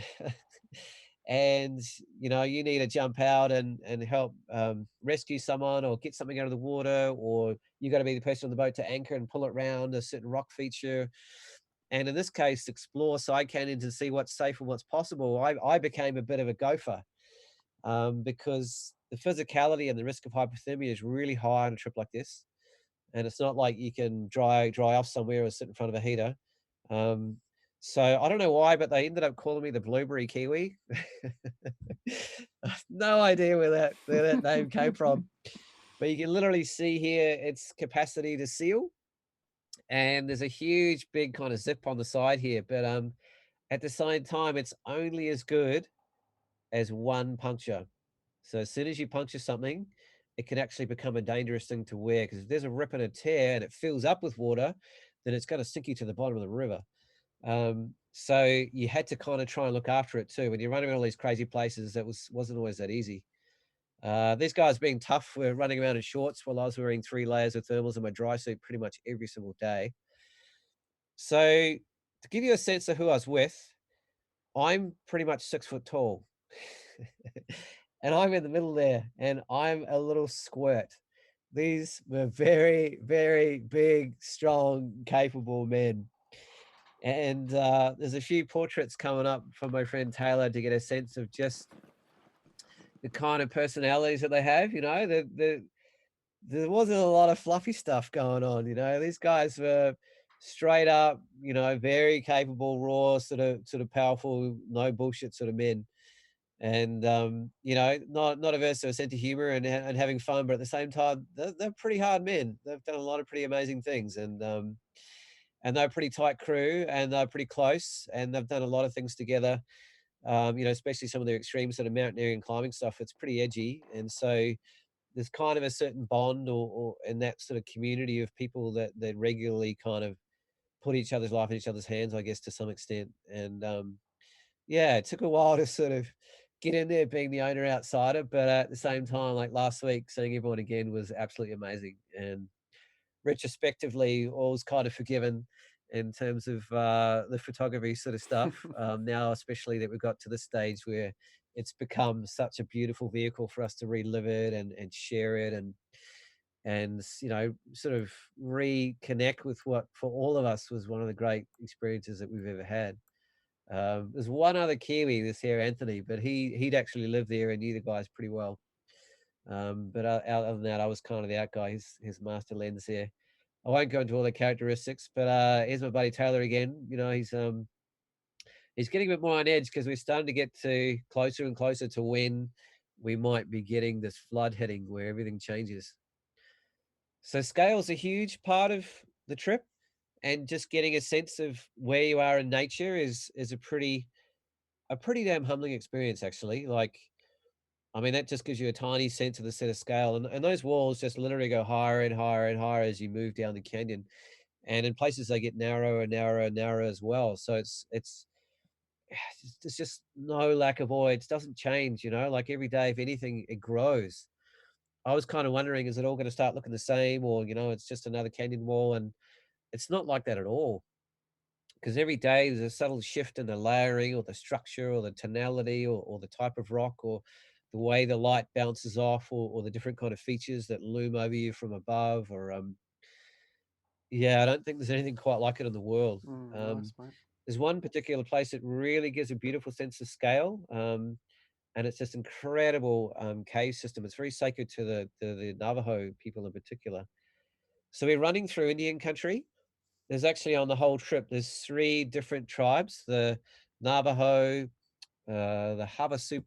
and you need to jump out and help rescue someone or get something out of the water, or you got to be the person on the boat to anchor and pull it around a certain rock feature, and in this case explore side canyons and see what's safe and what's possible. I became a bit of a gopher, because the physicality and the risk of hypothermia is really high on a trip like this, and it's not like you can dry off somewhere or sit in front of a heater. um, so I don't know why, but they ended up calling me the blueberry kiwi. No idea where that name came from, but you can literally see here its capacity to seal, and there's a huge, big kind of zip on the side here. But at the same time, it's only as good as one puncture. So as soon as you puncture something, it can actually become a dangerous thing to wear, because if there's a rip and a tear and it fills up with water, then it's going to sink you to the bottom of the river. So you had to kind of try and look after it too. When you're running around all these crazy places, that wasn't always that easy. These guys being tough were running around in shorts while I was wearing 3 layers of thermals in my dry suit pretty much every single day. So to give you a sense of who I was with, I'm pretty much 6 foot tall. And I'm in the middle there, and I'm a little squirt. These were very, very big, strong, capable men. And there's a few portraits coming up from my friend Taylor to get a sense of just the kind of personalities that they have. There wasn't a lot of fluffy stuff going on. These guys were straight up, very capable, raw, sort of powerful, no bullshit sort of men. And not averse to a sense of humor and having fun, but at the same time, they're pretty hard men. They've done a lot of pretty amazing things, and they're a pretty tight crew, and they're pretty close, and they've done a lot of things together. Especially some of their extreme sort of mountaineering and climbing stuff. It's pretty edgy, and so there's kind of a certain bond or in that sort of community of people that regularly kind of put each other's life in each other's hands, I guess, to some extent. And yeah, it took a while to sort of get in there being the owner outsider, but at the same time, like last week, seeing everyone again was absolutely amazing. And retrospectively, all's kind of forgiven in terms of the photography sort of stuff. Now, especially that we've got to the stage where it's become such a beautiful vehicle for us to relive it and share it and sort of reconnect with what for all of us was one of the great experiences that we've ever had. There's one other Kiwi, this here Anthony, but he'd actually lived there and knew the guys pretty well. But other than that, I was kind of the out guy, his master lens there. I won't go into all the characteristics, but here's my buddy Taylor again. He's getting a bit more on edge because we're starting to get to closer and closer to when we might be getting this flood hitting where everything changes. So scale's a huge part of the trip, and just getting a sense of where you are in nature is a pretty damn humbling experience, actually. Like, I mean, that just gives you a tiny sense of the set of scale, and those walls just literally go higher and higher and higher as you move down the canyon. And in places they get narrower and narrower and narrower as well. So it's there's just no lack of awe. It doesn't change, like every day, if anything, it grows. I was kind of wondering, is it all going to start looking the same, or it's just another canyon wall? And it's not like that at all, because every day there's a subtle shift in the layering or the structure or the tonality or the type of rock or the way the light bounces off or the different kind of features that loom over you from above. Or yeah, I don't think there's anything quite like it in the world. Nice, mate. There's one particular place that really gives a beautiful sense of scale, and it's this incredible cave system. It's very sacred to the Navajo people in particular. So we're running through Indian country. There's actually on the whole trip, there's three different tribes: the Navajo, the Havasu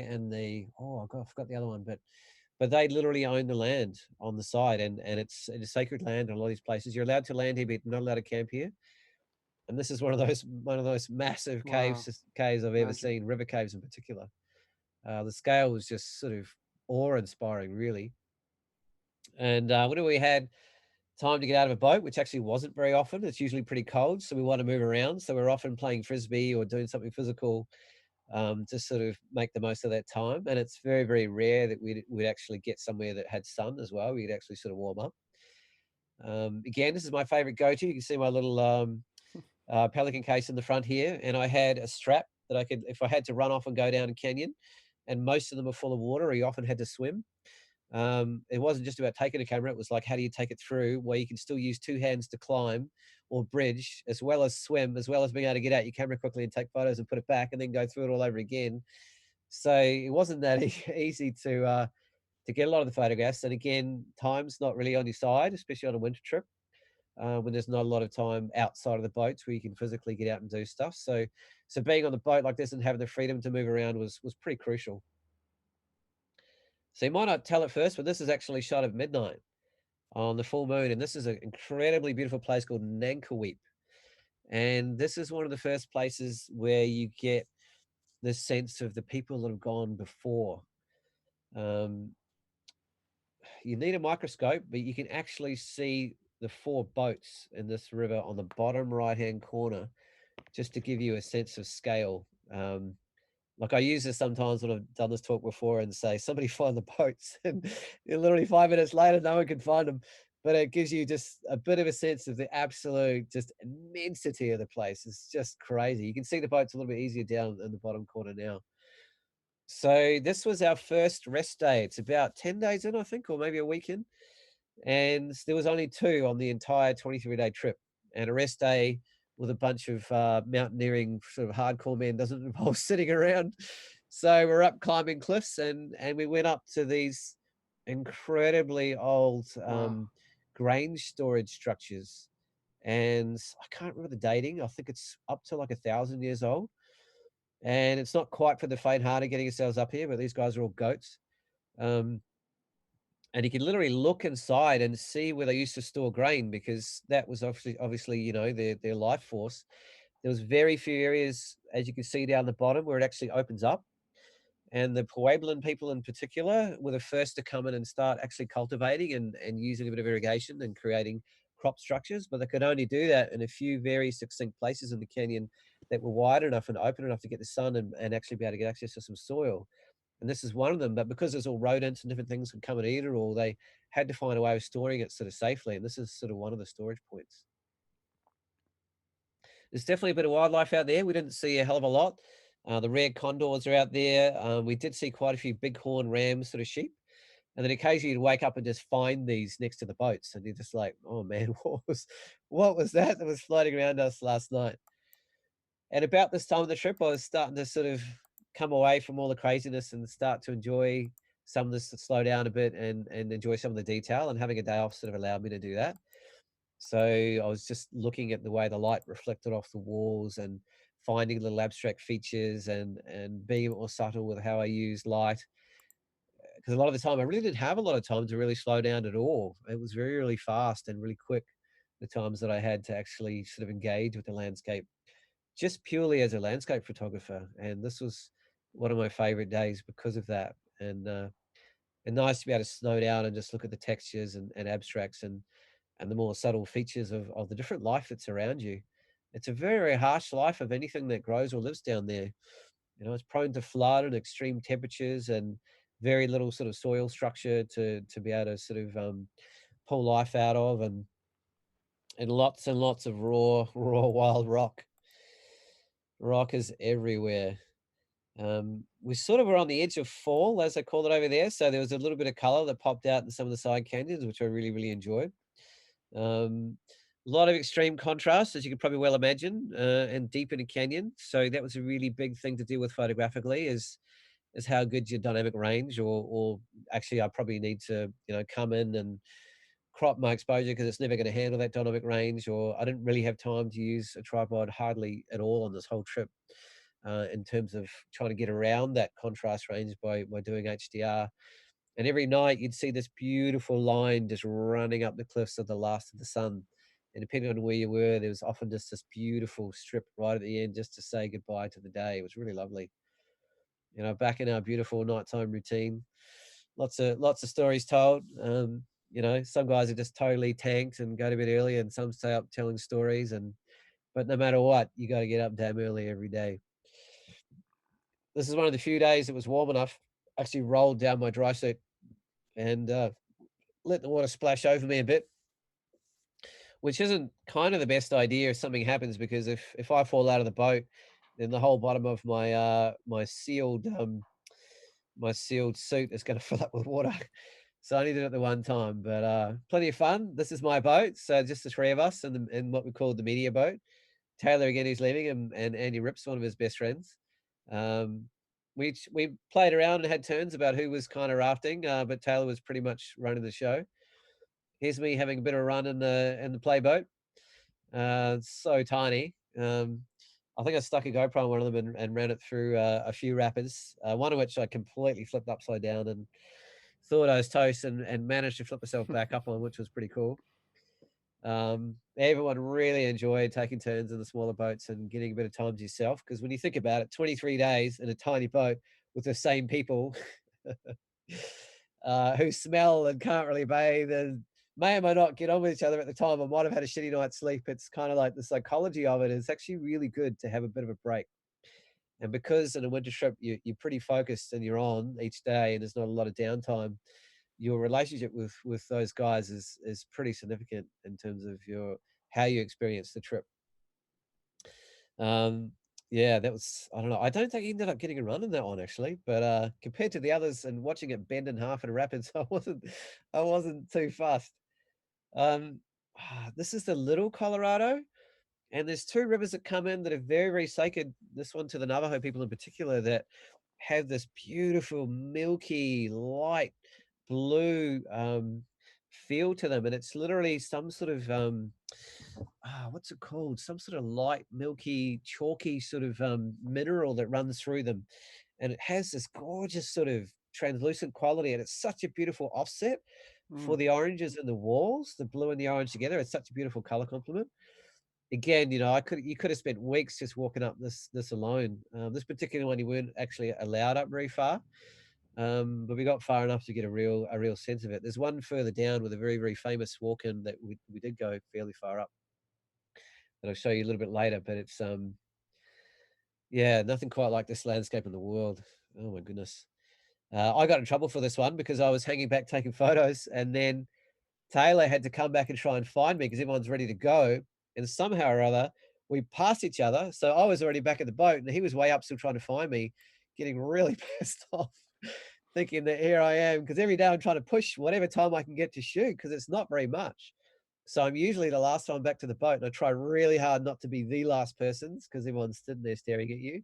and the oh god, I forgot the other one, but they literally own the land on the side, and it's sacred land in a lot of these places. You're allowed to land here, but you're not allowed to camp here. And this is one of those massive Wow. caves I've ever Imagine. seen, river caves in particular. The scale was just sort of awe-inspiring, really. And when we had time to get out of a boat, which actually wasn't very often, it's usually pretty cold, so we want to move around. So we're often playing frisbee or doing something physical to sort of make the most of that time. And it's very, very rare that we'd actually get somewhere that had sun as well. We'd actually sort of warm up. Again, this is my favorite go-to. You can see my little Pelican case in the front here, and I had a strap that I could, if I had to run off and go down a canyon, and most of them are full of water, or you often had to swim. It wasn't just about taking a camera; it was like, how do you take it through, where you can still use two hands to climb or bridge, as well as swim, as well as being able to get out your camera quickly and take photos and put it back, and then go through it all over again. So it wasn't that easy to get a lot of the photographs. And again, time's not really on your side, especially on a winter trip when there's not a lot of time outside of the boats where you can physically get out and do stuff. So being on the boat like this and having the freedom to move around was pretty crucial. So you might not tell at first, but this is actually shot at midnight on the full moon, and this is an incredibly beautiful place called Nankoweap. And this is one of the first places where you get the sense of the people that have gone before. Um, you need a microscope, but you can actually see the four boats in this river on the bottom right hand corner, just to give you a sense of scale. Like I use this sometimes when I've done this talk before and say, somebody find the boats, and literally 5 minutes later, no one can find them. But it gives you just a bit of a sense of the absolute just immensity of the place. It's just crazy. You can see the boats a little bit easier down in the bottom corner now. So this was our first rest day. It's about 10 days in, I think, or maybe a weekend. And there was only two on the entire 23-day trip. And a rest day with a bunch of mountaineering sort of hardcore men doesn't involve sitting around. So we're up climbing cliffs, and we went up to these incredibly old Wow. grain storage structures, and I can't remember the dating. I think it's up to like 1,000 years old, and it's not quite for the faint-hearted getting yourselves up here. But these guys are all goats. Um, and you can literally look inside and see where they used to store grain because that was obviously, their life force. There was very few areas, as you can see down the bottom, where it actually opens up. And the Pueblan people in particular were the first to come in and start actually cultivating and using a bit of irrigation and creating crop structures. But they could only do that in a few very succinct places in the canyon that were wide enough and open enough to get the sun and actually be able to get access to some soil. And this is one of them. But because there's all rodents and different things could come and eat it all, they had to find a way of storing it sort of safely. And this is sort of one of the storage points. There's definitely a bit of wildlife out there. We didn't see a hell of a lot. The rare condors are out there. We did see quite a few bighorn ram sort of sheep. And then occasionally you'd wake up and just find these next to the boats. And you're just like, oh man, what was that was floating around us last night? And about this time of the trip, I was starting to sort of come away from all the craziness and start to enjoy some of this, to slow down a bit and enjoy some of the detail. And having a day off sort of allowed me to do that. So I was just looking at the way the light reflected off the walls and finding little abstract features and being a bit more subtle with how I use light. Because a lot of the time I really didn't have a lot of time to really slow down at all. It was very, really fast and really quick, the times that I had to actually sort of engage with the landscape just purely as a landscape photographer. And this was one of my favorite days because of that. And nice to be able to slow down and just look at the textures and abstracts and the more subtle features of the different life that's around you. It's a very, very harsh life of anything that grows or lives down there. It's prone to flood and extreme temperatures and very little sort of soil structure to be able to sort of pull life out of, and lots of raw wild rock. Rock is everywhere. We sort of were on the edge of fall, as I call it over there. So there was a little bit of color that popped out in some of the side canyons, which I really, really enjoyed. Um, a lot of extreme contrast, as you can probably well imagine, and deep in a canyon. So that was a really big thing to deal with photographically is how good your dynamic range, or actually I probably need to, come in and crop my exposure because it's never going to handle that dynamic range, or I didn't really have time to use a tripod hardly at all on this whole trip. In terms of trying to get around that contrast range by doing HDR. And every night you'd see this beautiful line just running up the cliffs of the last of the sun. And depending on where you were, there was often just this beautiful strip right at the end just to say goodbye to the day. It was really lovely. Back in our beautiful nighttime routine, lots of stories told. Some guys are just totally tanked and go to bed early, and some stay up telling stories. But no matter what, you got to get up damn early every day. This is one of the few days it was warm enough. I actually rolled down my dry suit and let the water splash over me a bit, which isn't kind of the best idea if something happens, because if I fall out of the boat, then the whole bottom of my sealed suit is going to fill up with water. So I only did it the one time, but plenty of fun. This is my boat, so just the three of us in what we call the media boat. Taylor again, who's leaving, and Andy Rips, one of his best friends. Um, we played around and had turns about who was kind of rafting, but Taylor was pretty much running the show. Here's me having a bit of a run in the playboat. It's so tiny. I think I stuck a GoPro on one of them and ran it through a few rapids. One of which I completely flipped upside down and thought I was toast, and managed to flip myself back up on, which was pretty cool. Everyone really enjoyed taking turns in the smaller boats and getting a bit of time to yourself. Because when you think about it, 23 days in a tiny boat with the same people who smell and can't really bathe and may or may not get on with each other at the time, I might have had a shitty night's sleep. It's kind of like the psychology of it is actually really good to have a bit of a break. And because in a winter trip, you're pretty focused and you're on each day and there's not a lot of downtime, your relationship with those guys is pretty significant in terms of how you experience the trip. Um, yeah, that was, I don't know. I don't think he ended up getting a run in that one actually, but compared to the others and watching it bend in half in rapids, I wasn't too fussed. Um, this is the Little Colorado, And there's two rivers that come in that are very, very sacred. This one to the Navajo people in particular that have this beautiful, milky, light blue feel to them. And it's literally some sort of what's it called? Some sort of light, milky, chalky sort of mineral that runs through them. And it has this gorgeous sort of translucent quality. And it's such a beautiful offset for Mm. the oranges in the walls, the blue and the orange together. It's such a beautiful color complement. Again, you could have spent weeks just walking up this alone. This particular one you weren't actually allowed up very far, but we got far enough to get a real sense of it. There's one further down with a very, very famous walk-in that we did go fairly far up that I'll show you a little bit later, but it's, yeah, nothing quite like this landscape in the world. Oh my goodness. I got in trouble for this one because I was hanging back taking photos, and then Taylor had to come back and try and find me because everyone's ready to go, and somehow or other, we passed each other, so I was already back at the boat, and he was way up still trying to find me, getting really pissed off, thinking that here I am because every day I'm trying to push whatever time I can get to shoot because it's not very much. So I'm usually the last one back to the boat, and I try really hard not to be the last persons because everyone's sitting there staring at you,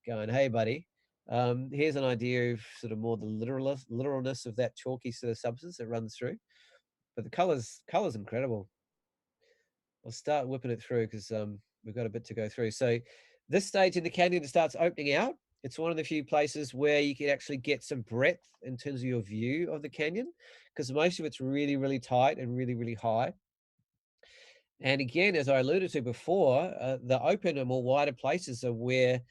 going, "Hey, buddy, here's an idea of sort of more the literalness of that chalky sort of substance that runs through." But the color's incredible. I'll start whipping it through because we've got a bit to go through. So this stage in the canyon, it starts opening out. It's one of the few places where you can actually get some breadth in terms of your view of the canyon, because most of it's really, really tight and really, really high. And again, as I alluded to before, the open and more wider places are where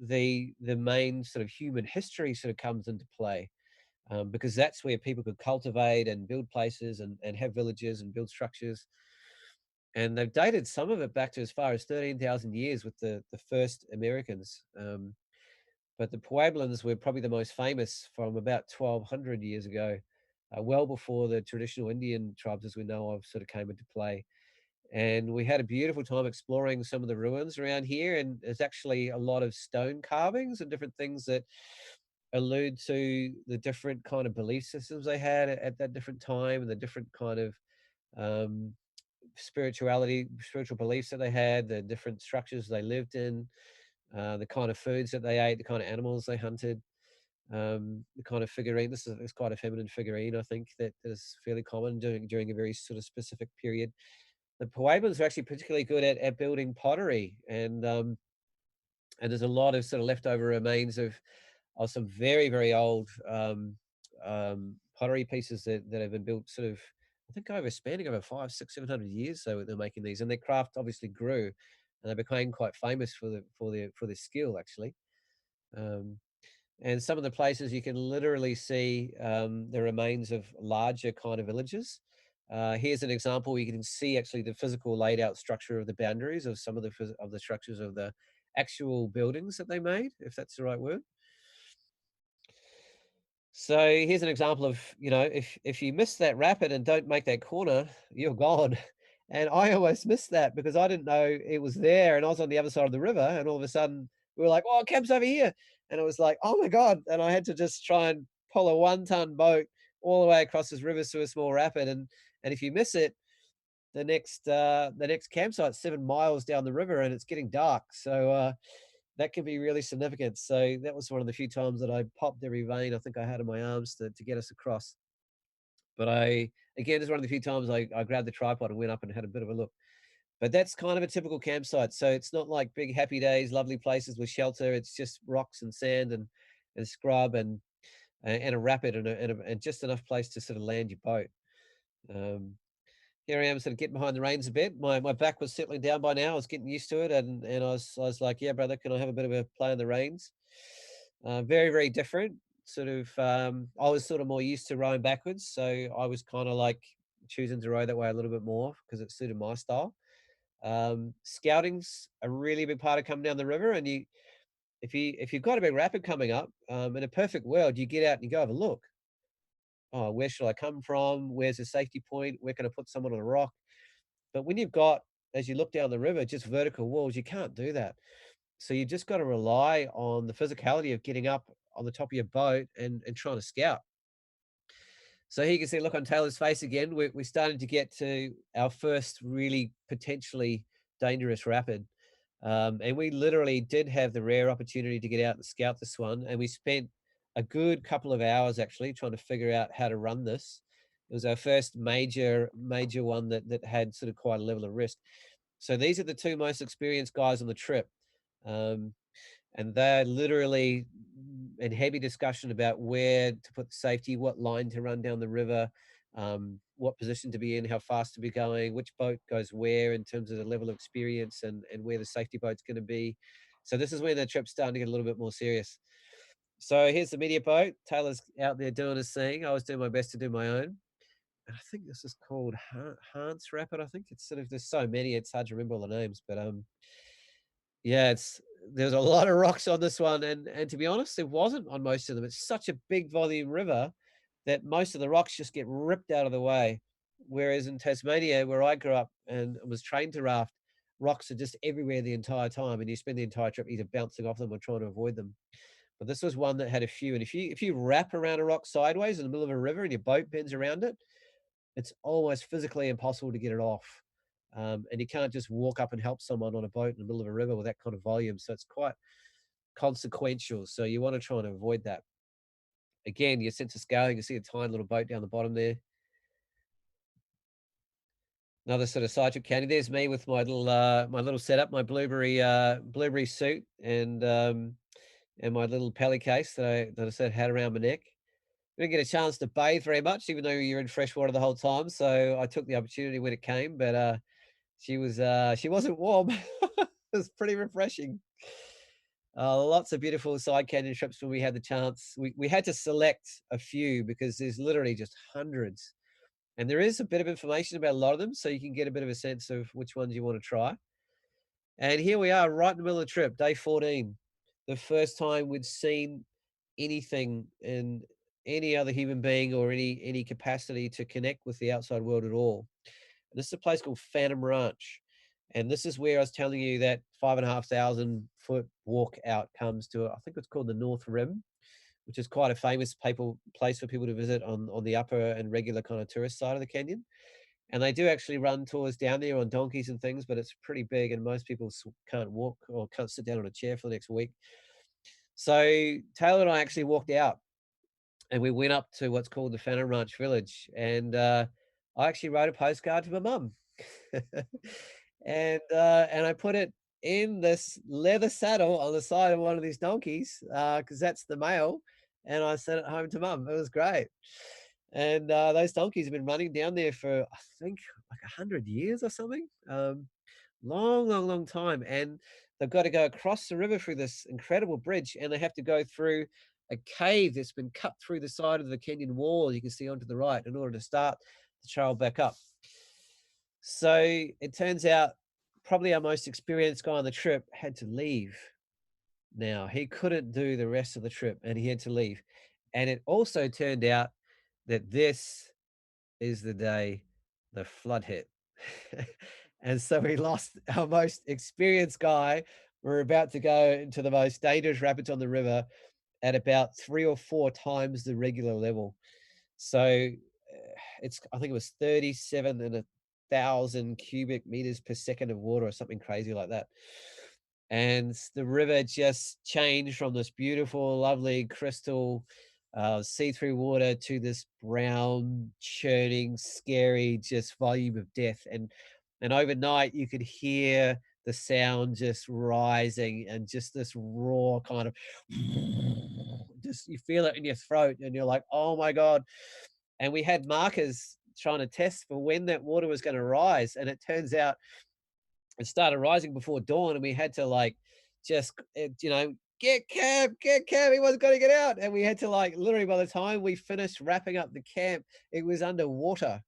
the main sort of human history sort of comes into play, because that's where people could cultivate and build places and have villages and build structures. And they've dated some of it back to as far as 13,000 years with the first Americans. But the Pueblans were probably the most famous from about 1,200 years ago, well before the traditional Indian tribes, as we know of, sort of came into play. And we had a beautiful time exploring some of the ruins around here. And there's actually a lot of stone carvings and different things that allude to the different kind of belief systems they had at that different time and the different kind of um, spiritual beliefs that they had, the different structures they lived in, the kind of foods that they ate, the kind of animals they hunted, the kind of figurine. This is quite a feminine figurine, I think, that is fairly common during a very sort of specific period. The Pueblos are actually particularly good at building pottery, and there's a lot of sort of leftover remains of some very, very old pottery pieces that have been built sort of, I think, spanning over 5, 6, 700 years. So they're making these, and their craft obviously grew, and they became quite famous for their skill actually. Um, and some of the places you can literally see the remains of larger kind of villages. Here's an example where you can see actually the physical laid out structure of the boundaries of some of the structures of the actual buildings that they made, if that's the right word. So here's an example of, if you miss that rapid and don't make that corner, you're gone. And I almost missed that because I didn't know it was there, and I was on the other side of the river, and all of a sudden we were like, "Oh, camp's over here," and it was like, "Oh my god!" And I had to just try and pull a 1-ton boat all the way across this river to a small rapid, and if you miss it, the next campsite's 7 miles down the river, and it's getting dark. So that can be really significant. So that was one of the few times that I popped every vein I think I had in my arms to get us across. But again, it's one of the few times I grabbed the tripod and went up and had a bit of a look. But that's kind of a typical campsite. So it's not like big happy days, lovely places with shelter. It's just rocks and sand and scrub and a rapid and just enough place to sort of land your boat. Um, Here I am sort of getting behind the reins a bit. My back was settling down by now. I was getting used to it, and I was like, "Yeah, brother, can I have a bit of a play on the reins?" Very, very different. Sort of, I was sort of more used to rowing backwards, so I was kind of like choosing to row that way a little bit more because it suited my style. Scouting's a really big part of coming down the river, and if you've got a big rapid coming up, in a perfect world, you get out and you go have a look. Oh, where should I come from? Where's the safety point? Where can I put someone on a rock? But when you've got, as you look down the river, just vertical walls, you can't do that. So you just got to rely on the physicality of getting up on the top of your boat and trying to scout. So here you can see, look on Taylor's face again. We're starting to get to our first really potentially dangerous rapid. And we literally did have the rare opportunity to get out and scout this one. And we spent a good couple of hours actually trying to figure out how to run this. It was our first major one that had sort of quite a level of risk. So these are the two most experienced guys on the trip. Um, and they're literally in heavy discussion about where to put the safety, what line to run down the river, what position to be in, how fast to be going, which boat goes where in terms of the level of experience and where the safety boat's going to be. So this is where the trip's starting to get a little bit more serious. So here's the media boat. Taylor's out there doing his thing. I was doing my best to do my own. And I think this is called Hans Rapid. I think it's sort of, there's so many, it's hard to remember all the names, but yeah, there's a lot of rocks on this one, and to be honest, it wasn't on most of them. It's such a big volume river that most of the rocks just get ripped out of the way. Whereas in Tasmania, where I grew up and was trained to raft, rocks are just everywhere the entire time, and you spend the entire trip either bouncing off them or trying to avoid them. But this was one that had a few, and if you wrap around a rock sideways in the middle of a river and your boat bends around it, it's almost physically impossible to get it off. And you can't just walk up and help someone on a boat in the middle of a river with that kind of volume. So it's quite consequential. So you want to try and avoid that. Again, your sense of scale, you can see a tiny little boat down the bottom there. Another sort of side trip candy. There's me with my little setup, my blueberry suit and my little pelly case that I said had around my neck. Didn't get a chance to bathe very much, even though you're in fresh water the whole time. So I took the opportunity when it came, but she wasn't warm. It was pretty refreshing. Lots of beautiful side canyon trips when we had the chance. We had to select a few because there's literally just hundreds. And there is a bit of information about a lot of them, so you can get a bit of a sense of which ones you want to try. And here we are, right in the middle of the trip, day 14. The first time we'd seen anything in any other human being or any capacity to connect with the outside world at all. And this is a place called Phantom Ranch. And this is where I was telling you that 5,500-foot walk out comes to, I think it's called the North Rim, which is quite a famous place for people to visit on the upper and regular kind of tourist side of the canyon. And they do actually run tours down there on donkeys and things, but it's pretty big and most people can't walk or can't sit down on a chair for the next week. So Taylor and I actually walked out and we went up to what's called the Phantom Ranch Village. And I actually wrote a postcard to my mum. And I put it in this leather saddle on the side of one of these donkeys, because that's the mail, and I sent it home to mum. It was great. And those donkeys have been running down there for, I think, like 100 years or something. Long time. And they've got to go across the river through this incredible bridge, and they have to go through a cave that's been cut through the side of the canyon wall, you can see onto the right, in order to start the trail back up. So it turns out probably our most experienced guy on the trip had to leave. Now, he couldn't do the rest of the trip and he had to leave. And it also turned out that this is the day the flood hit. And so we lost our most experienced guy. We're about to go into the most dangerous rapids on the river at about 3 or 4 times the regular level. So I think it was 37,000 cubic meters per second of water or something crazy like that. And the river just changed from this beautiful, lovely crystal see-through water to this brown, churning, scary, just volume of death. And overnight, you could hear the sound just rising and just this raw kind of, just you feel it in your throat, and you're like, oh my god. And we had markers trying to test for when that water was going to rise, and it turns out it started rising before dawn, and we had to like just get cab, he wasn't going to get out. And we had to like literally, by the time we finished wrapping up the camp, it was underwater.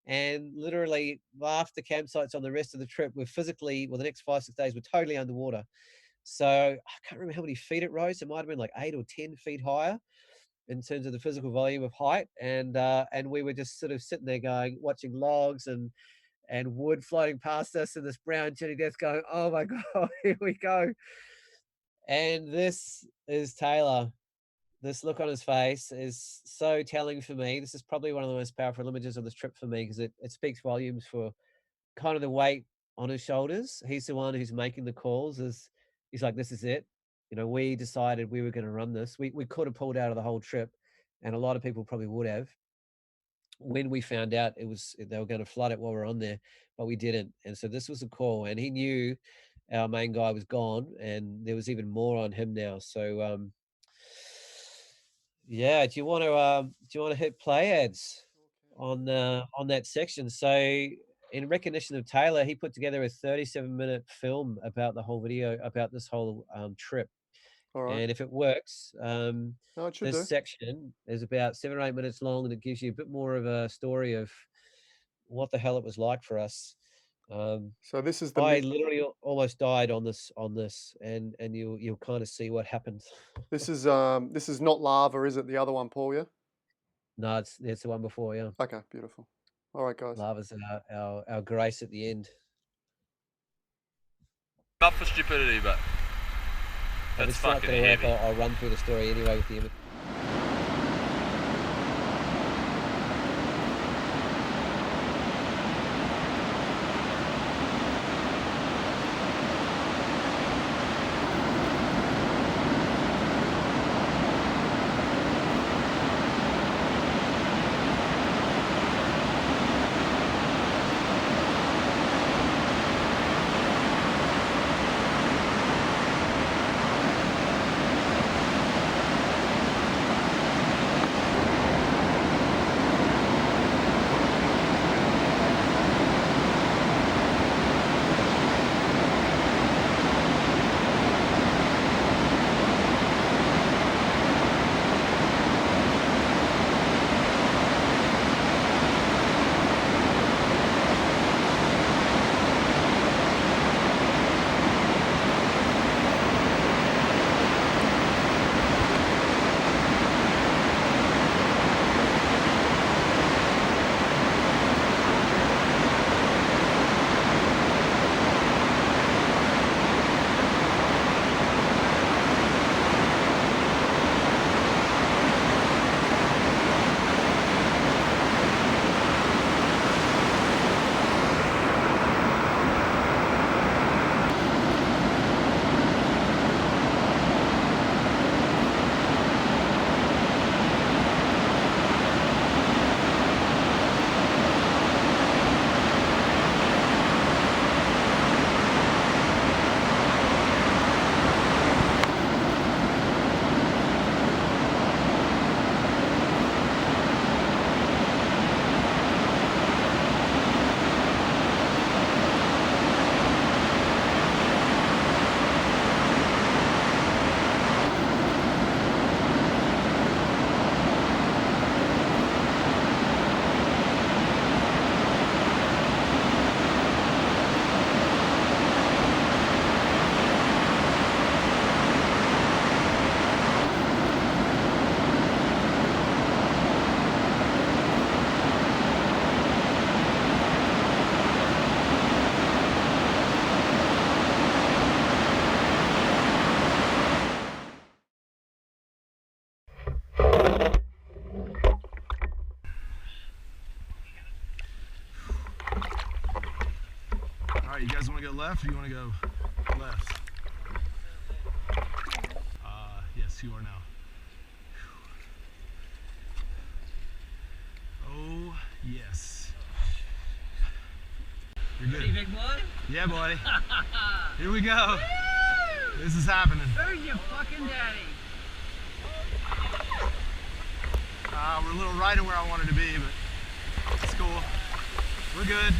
And literally half the campsites on the rest of the trip were physically, well, the next 5-6 days were totally underwater. So I can't remember how many feet it rose. It might have been like 8 or 10 feet higher in terms of the physical volume of height. And we were just sort of sitting there going, watching logs and wood floating past us, and this brown chilly death going, oh my god, here we go. And this is Taylor. This look on his face is so telling for me. This is probably one of the most powerful images of this trip for me, because it speaks volumes for kind of the weight on his shoulders. He's the one who's making the calls. He's like, this is it. You know, we decided we were going to run this. We could have pulled out of the whole trip, and a lot of people probably would have when we found out they were going to flood it while we were on there, but we didn't. And so this was a call, and he knew our main guy was gone, and there was even more on him now. So yeah, do you want to hit play ads on that section? So in recognition of Taylor, he put together a 37-minute film about the whole video, about this whole trip. All right. And if it works, No, it should this do. section is about 7 or 8 minutes long, and it gives you a bit more of a story of what the hell it was like for us. So this is I the literally almost died on this, and you'll kind of see what happens. this is not lava, is it? The other one, Paul, yeah? No, it's the one before, yeah. Okay, beautiful. All right, guys. Lava's our grace at the end. Not for stupidity, but If that's it's not fucking going to work, heavy. I'll run through the story anyway with the image. All right, you guys want to go left or you want to go left? Yes, you are now. Oh, yes. You're good. Ready, big boy? Yeah, buddy. Here we go. This is happening. Where's your fucking daddy? We're a little right of where I wanted to be, but it's cool. We're good.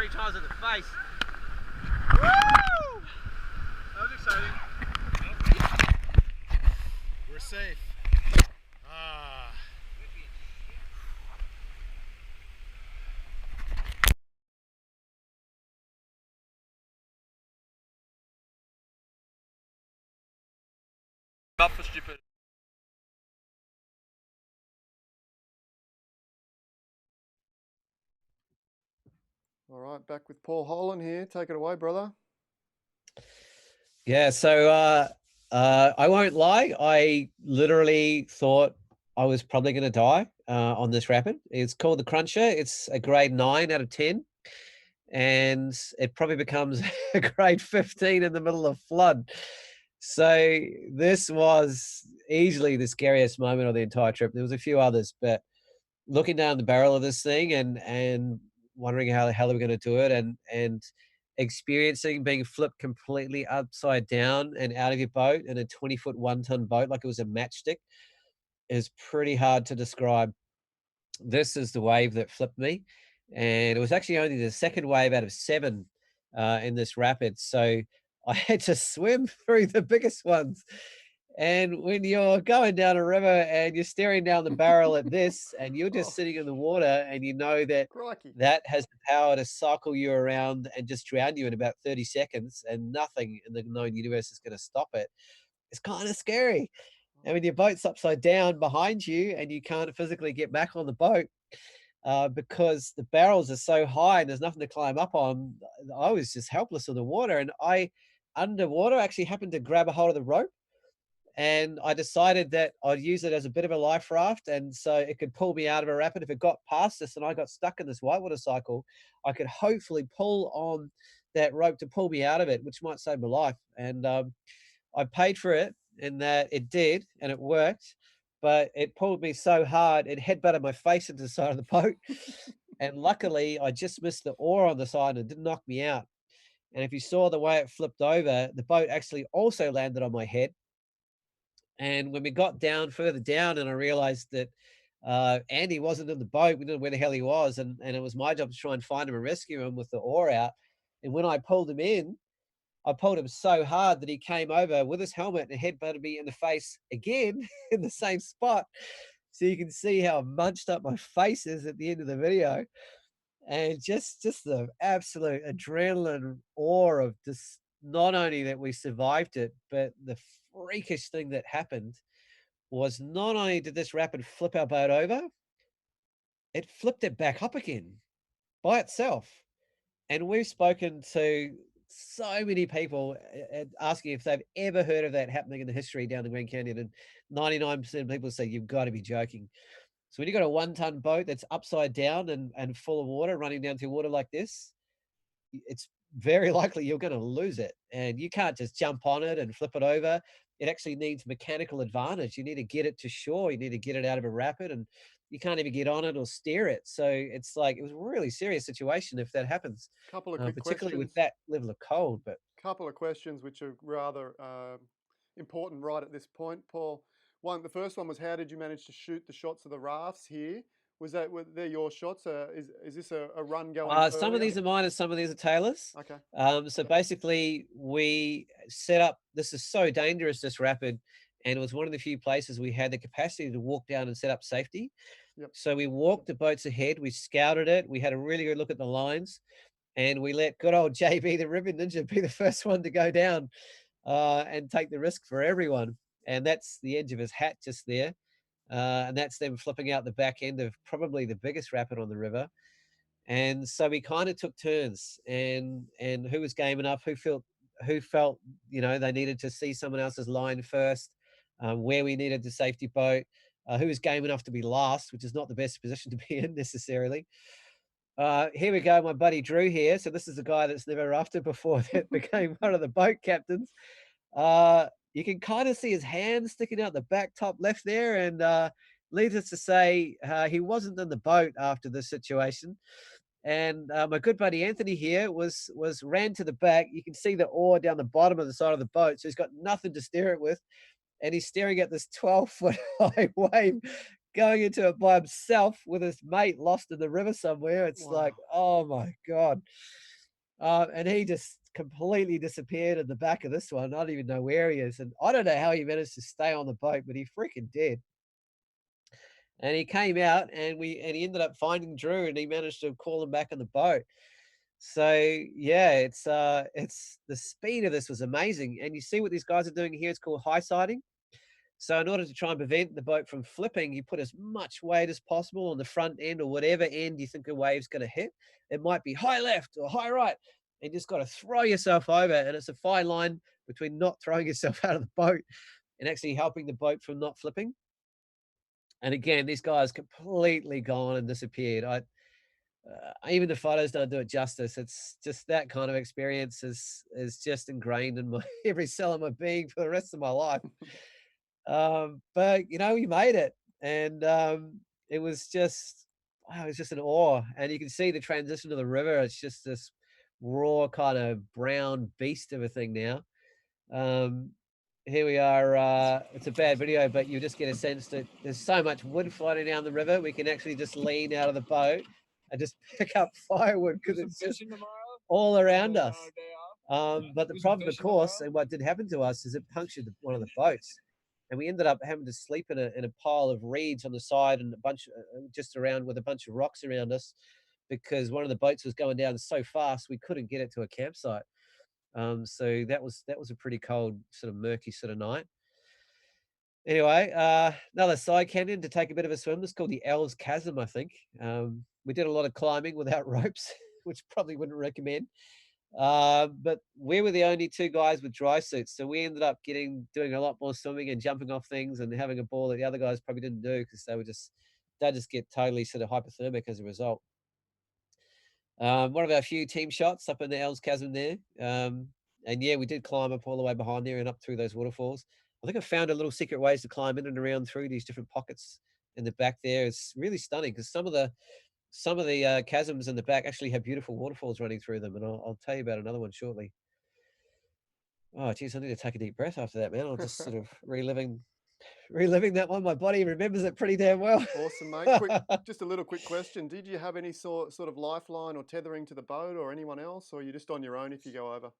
3 times in the face. Woo! That was exciting. We're safe. Ah. Up for stupid. All right, back with Paul Hoelen here. Take it away, brother. Yeah, so I won't lie. I literally thought I was probably going to die on this rapid. It's called the Cruncher. It's a grade 9 out of 10. And it probably becomes a grade 15 in the middle of flood. So this was easily the scariest moment of the entire trip. There was a few others, but looking down the barrel of this thing and wondering how the hell are we going to do it, and experiencing being flipped completely upside down and out of your boat in a 20-foot 1-ton boat like it was a Matchstick is pretty hard to describe. This is the wave that flipped me, and it was actually only the second wave out of 7 in this rapid, so I had to swim through the biggest ones. And when you're going down a river and you're staring down the barrel at this, and you're just sitting in the water, and you know that Crikey. that has the power to cycle you around and just drown you in about 30 seconds, and nothing in the known universe is going to stop it. It's kind of scary. And when your boat's upside down behind you and you can't physically get back on the boat because the barrels are so high and there's nothing to climb up on, I was just helpless in the water. And I, underwater, actually happened to grab a hold of the rope, and I decided that I'd use it as a bit of a life raft, and so it could pull me out of a rapid. If it got past us and I got stuck in this whitewater cycle, I could hopefully pull on that rope to pull me out of it, which might save my life. And I paid for it in that it did, and it worked, but it pulled me so hard, it headbutted my face into the side of the boat. And luckily, I just missed the oar on the side and it didn't knock me out. And if you saw the way it flipped over, the boat actually also landed on my head. And when we got down, further down, and I realized that Andy wasn't in the boat, we didn't know where the hell he was, and it was my job to try and find him and rescue him with the oar out. And when I pulled him in, I pulled him so hard that he came over with his helmet and headbutted me in the face again in the same spot. So you can see how munched up my face is at the end of the video. And just the absolute adrenaline awe of just not only that we survived it, but the freakish thing that happened was not only did this rapid flip our boat over, it flipped it back up again by itself. And we've spoken to so many people asking if they've ever heard of that happening in the history down the Grand Canyon. And 99% of people say, you've got to be joking. So when you've got a 1-ton boat that's upside down and full of water running down through water like this, it's very likely you're going to lose it. And you can't just jump on it and flip it over. It actually needs mechanical advantage. You need to get it to shore. You need to get it out of a rapid, and you can't even get on it or steer it. So it's like, it was a really serious situation if that happens, Couple of quick particularly with questions. that level of cold. But Couple of questions which are rather important right at this point, Paul. The first one was, how did you manage to shoot the shots of the rafts here? Were they your shots? Is this a run going? some of these are mine and some of these are Taylor's. Okay. So basically, we set up, this is so dangerous, this rapid, and it was one of the few places we had the capacity to walk down and set up safety. Yep. So we walked the boats ahead, we scouted it, we had a really good look at the lines, and we let good old JB, the Ribbon Ninja, be the first one to go down and take the risk for everyone. And that's the edge of his hat just there. And that's them flipping out the back end of probably the biggest rapid on the river. And so we kind of took turns, and who was game enough, who felt they needed to see someone else's line first, where we needed the safety boat, who was game enough to be last, which is not the best position to be in necessarily. Here we go, my buddy Drew here. So this is a guy that's never rafted before that became one of the boat captains. You can kind of see his hand sticking out the back top left there, and leads us to say he wasn't in the boat after this situation. And my good buddy Anthony here ran to the back. You can see the oar down the bottom of the side of the boat, so he's got nothing to steer it with, and he's staring at this 12-foot high wave going into it by himself with his mate lost in the river somewhere. It's like, Wow. oh my God. And he just completely disappeared in the back of this one. I don't even know where he is. And I don't know how he managed to stay on the boat, but he freaking did. And he came out and he ended up finding Drew and he managed to call him back on the boat. So yeah, it's the speed of this was amazing. And you see what these guys are doing here, it's called high siding. So in order to try and prevent the boat from flipping, you put as much weight as possible on the front end or whatever end you think a wave's going to hit. It might be high left or high right. And you just got to throw yourself over. And it's a fine line between not throwing yourself out of the boat and actually helping the boat from not flipping. And again, these guys completely gone and disappeared. Even the photos don't do it justice. It's just that kind of experience is just ingrained in my every cell of my being for the rest of my life. But you know, we made it, and it was just wow, it was just an awe. And you can see the transition to the river. It's just this raw kind of brown beast of a thing now. Um, Here we are. It's a bad video, but you just get a sense that there's so much wood floating down the river. We can actually just lean out of the boat and just pick up firewood because it's just all around us. But the problem, of course, and what did happen to us is it punctured one of the boats, and we ended up having to sleep in a pile of reeds on the side and a bunch just around with a bunch of rocks around us because one of the boats was going down so fast we couldn't get it to a campsite. So that was a pretty cold, sort of murky sort of night. Anyway, another side canyon to take a bit of a swim. It's called the Elves Chasm, I think. We did a lot of climbing without ropes, which probably wouldn't recommend. But we were the only two guys with dry suits, so we ended up doing a lot more swimming and jumping off things and having a ball that the other guys probably didn't do because they just get totally sort of hypothermic as a result. One of our few team shots up in the Elves Chasm there. And yeah, we did climb up all the way behind there and up through those waterfalls. I think I found a little secret ways to climb in and around through these different pockets in the back there. It's really stunning because some of the chasms in the back actually have beautiful waterfalls running through them, and I'll tell you about another one shortly. Oh, geez, I need to take a deep breath after that, man. I'm just sort of reliving that one. My body remembers it pretty damn well. Awesome, mate. Just a little quick question. Did you have any sort of lifeline or tethering to the boat or anyone else, or are you just on your own if you go over?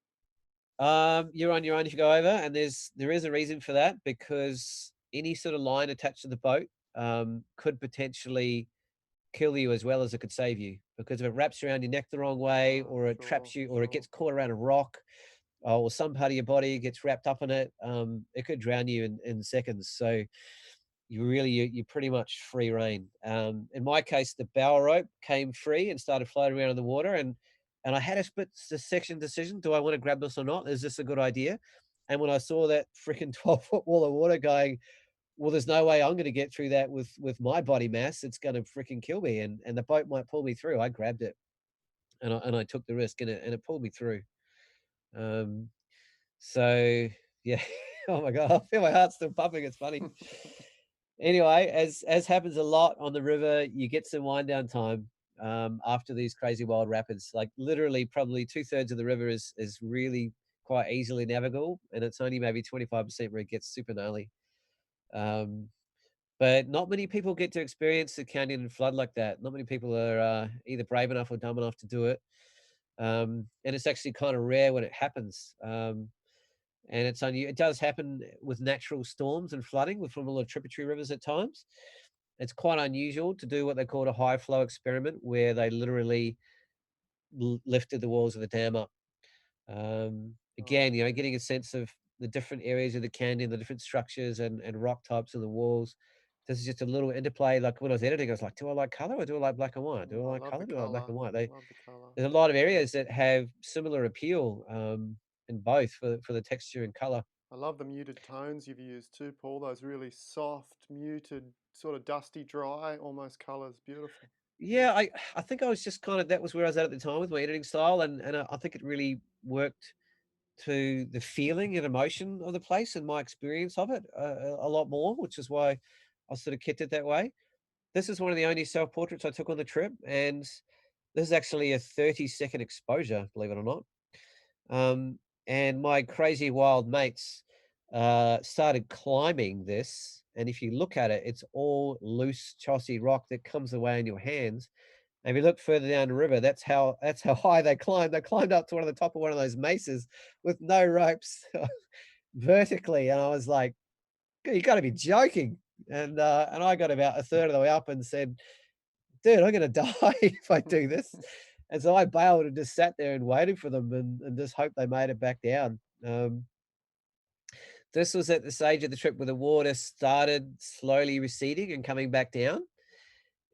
You're on your own if you go over, and there is a reason for that because any sort of line attached to the boat could potentially kill you as well as it could save you because if it wraps around your neck the wrong way, or it traps you, or it gets caught around a rock, or some part of your body gets wrapped up in it, it could drown you in seconds. So you're pretty much free reign. In my case, the bow rope came free and started floating around in the water, and I had a split section decision: do I want to grab this or not? Is this a good idea? And when I saw that freaking 12-foot wall of water going, well, there's no way I'm going to get through that with my body mass. It's going to freaking kill me, and the boat might pull me through. I grabbed it, and I took the risk, and it pulled me through. Um, so yeah, oh my god, I feel my heart still pumping. It's funny. Anyway, as happens a lot on the river, you get some wind down time after these crazy wild rapids. Like literally, probably 2/3 of the river is really quite easily navigable, and it's only maybe 25% where it gets super gnarly. Um, but not many people get to experience the canyon and flood like that. Not many people are either brave enough or dumb enough to do it. And it's actually kind of rare when it happens. And it does happen with natural storms and flooding from a lot of tributary rivers at times. It's quite unusual to do what they call a high flow experiment, where they literally lifted the walls of the dam up. Again, getting a sense of the different areas of the canyon, the different structures and rock types in the walls. This is just a little interplay. Like when I was editing, I was like, do I like color or do I like black and white? Do I like color? Do I like black and white? Love the color. There's a lot of areas that have similar appeal in both for the texture and color. I love the muted tones you've used too, Paul. Those really soft, muted, sort of dusty, dry, almost colors. Beautiful. Yeah, I think I was just kind of that was where I was at the time with my editing style, and I think it really worked to the feeling and emotion of the place and my experience of it a lot more, which is why I sort of kept it that way. This is one of the only self portraits I took on the trip, and this is actually a 30-second exposure, believe it or not. And my crazy wild mates started climbing this and if you look at it, it's all loose, chossy rock that comes away in your hands. And if you look further down the river, that's how high they climbed. They climbed up to one of the top of one of those mesas with no ropes vertically, and I was like, "You got to be joking!" And I got about a third of the way up and said, "Dude, I'm gonna die if I do this." And so I bailed and just sat there and waited for them and just hoped they made it back down. This was at the stage of the trip where the water started slowly receding and coming back down.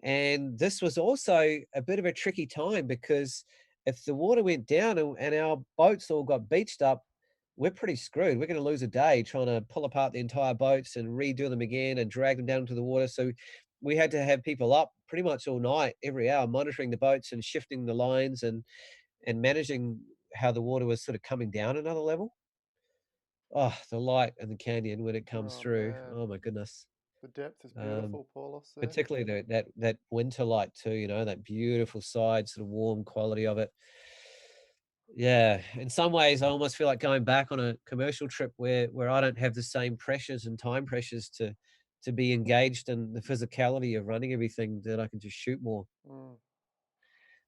And this was also a bit of a tricky time because if the water went down and our boats all got beached up, we're pretty screwed. We're going to lose a day trying to pull apart the entire boats and redo them again and drag them down into the water. So we had to have people up pretty much all night, every hour, monitoring the boats and shifting the lines and managing how the water was sort of coming down another level. Oh, the light and the canyon when it comes Oh through. man, Oh my goodness. the depth is Um, beautiful, Paulos. There. Particularly that winter light too, that beautiful side, sort of warm quality of it. Yeah, in some ways, I almost feel like going back on a commercial trip where I don't have the same pressures and time pressures to be engaged in the physicality of running everything, that I can just shoot more. Mm.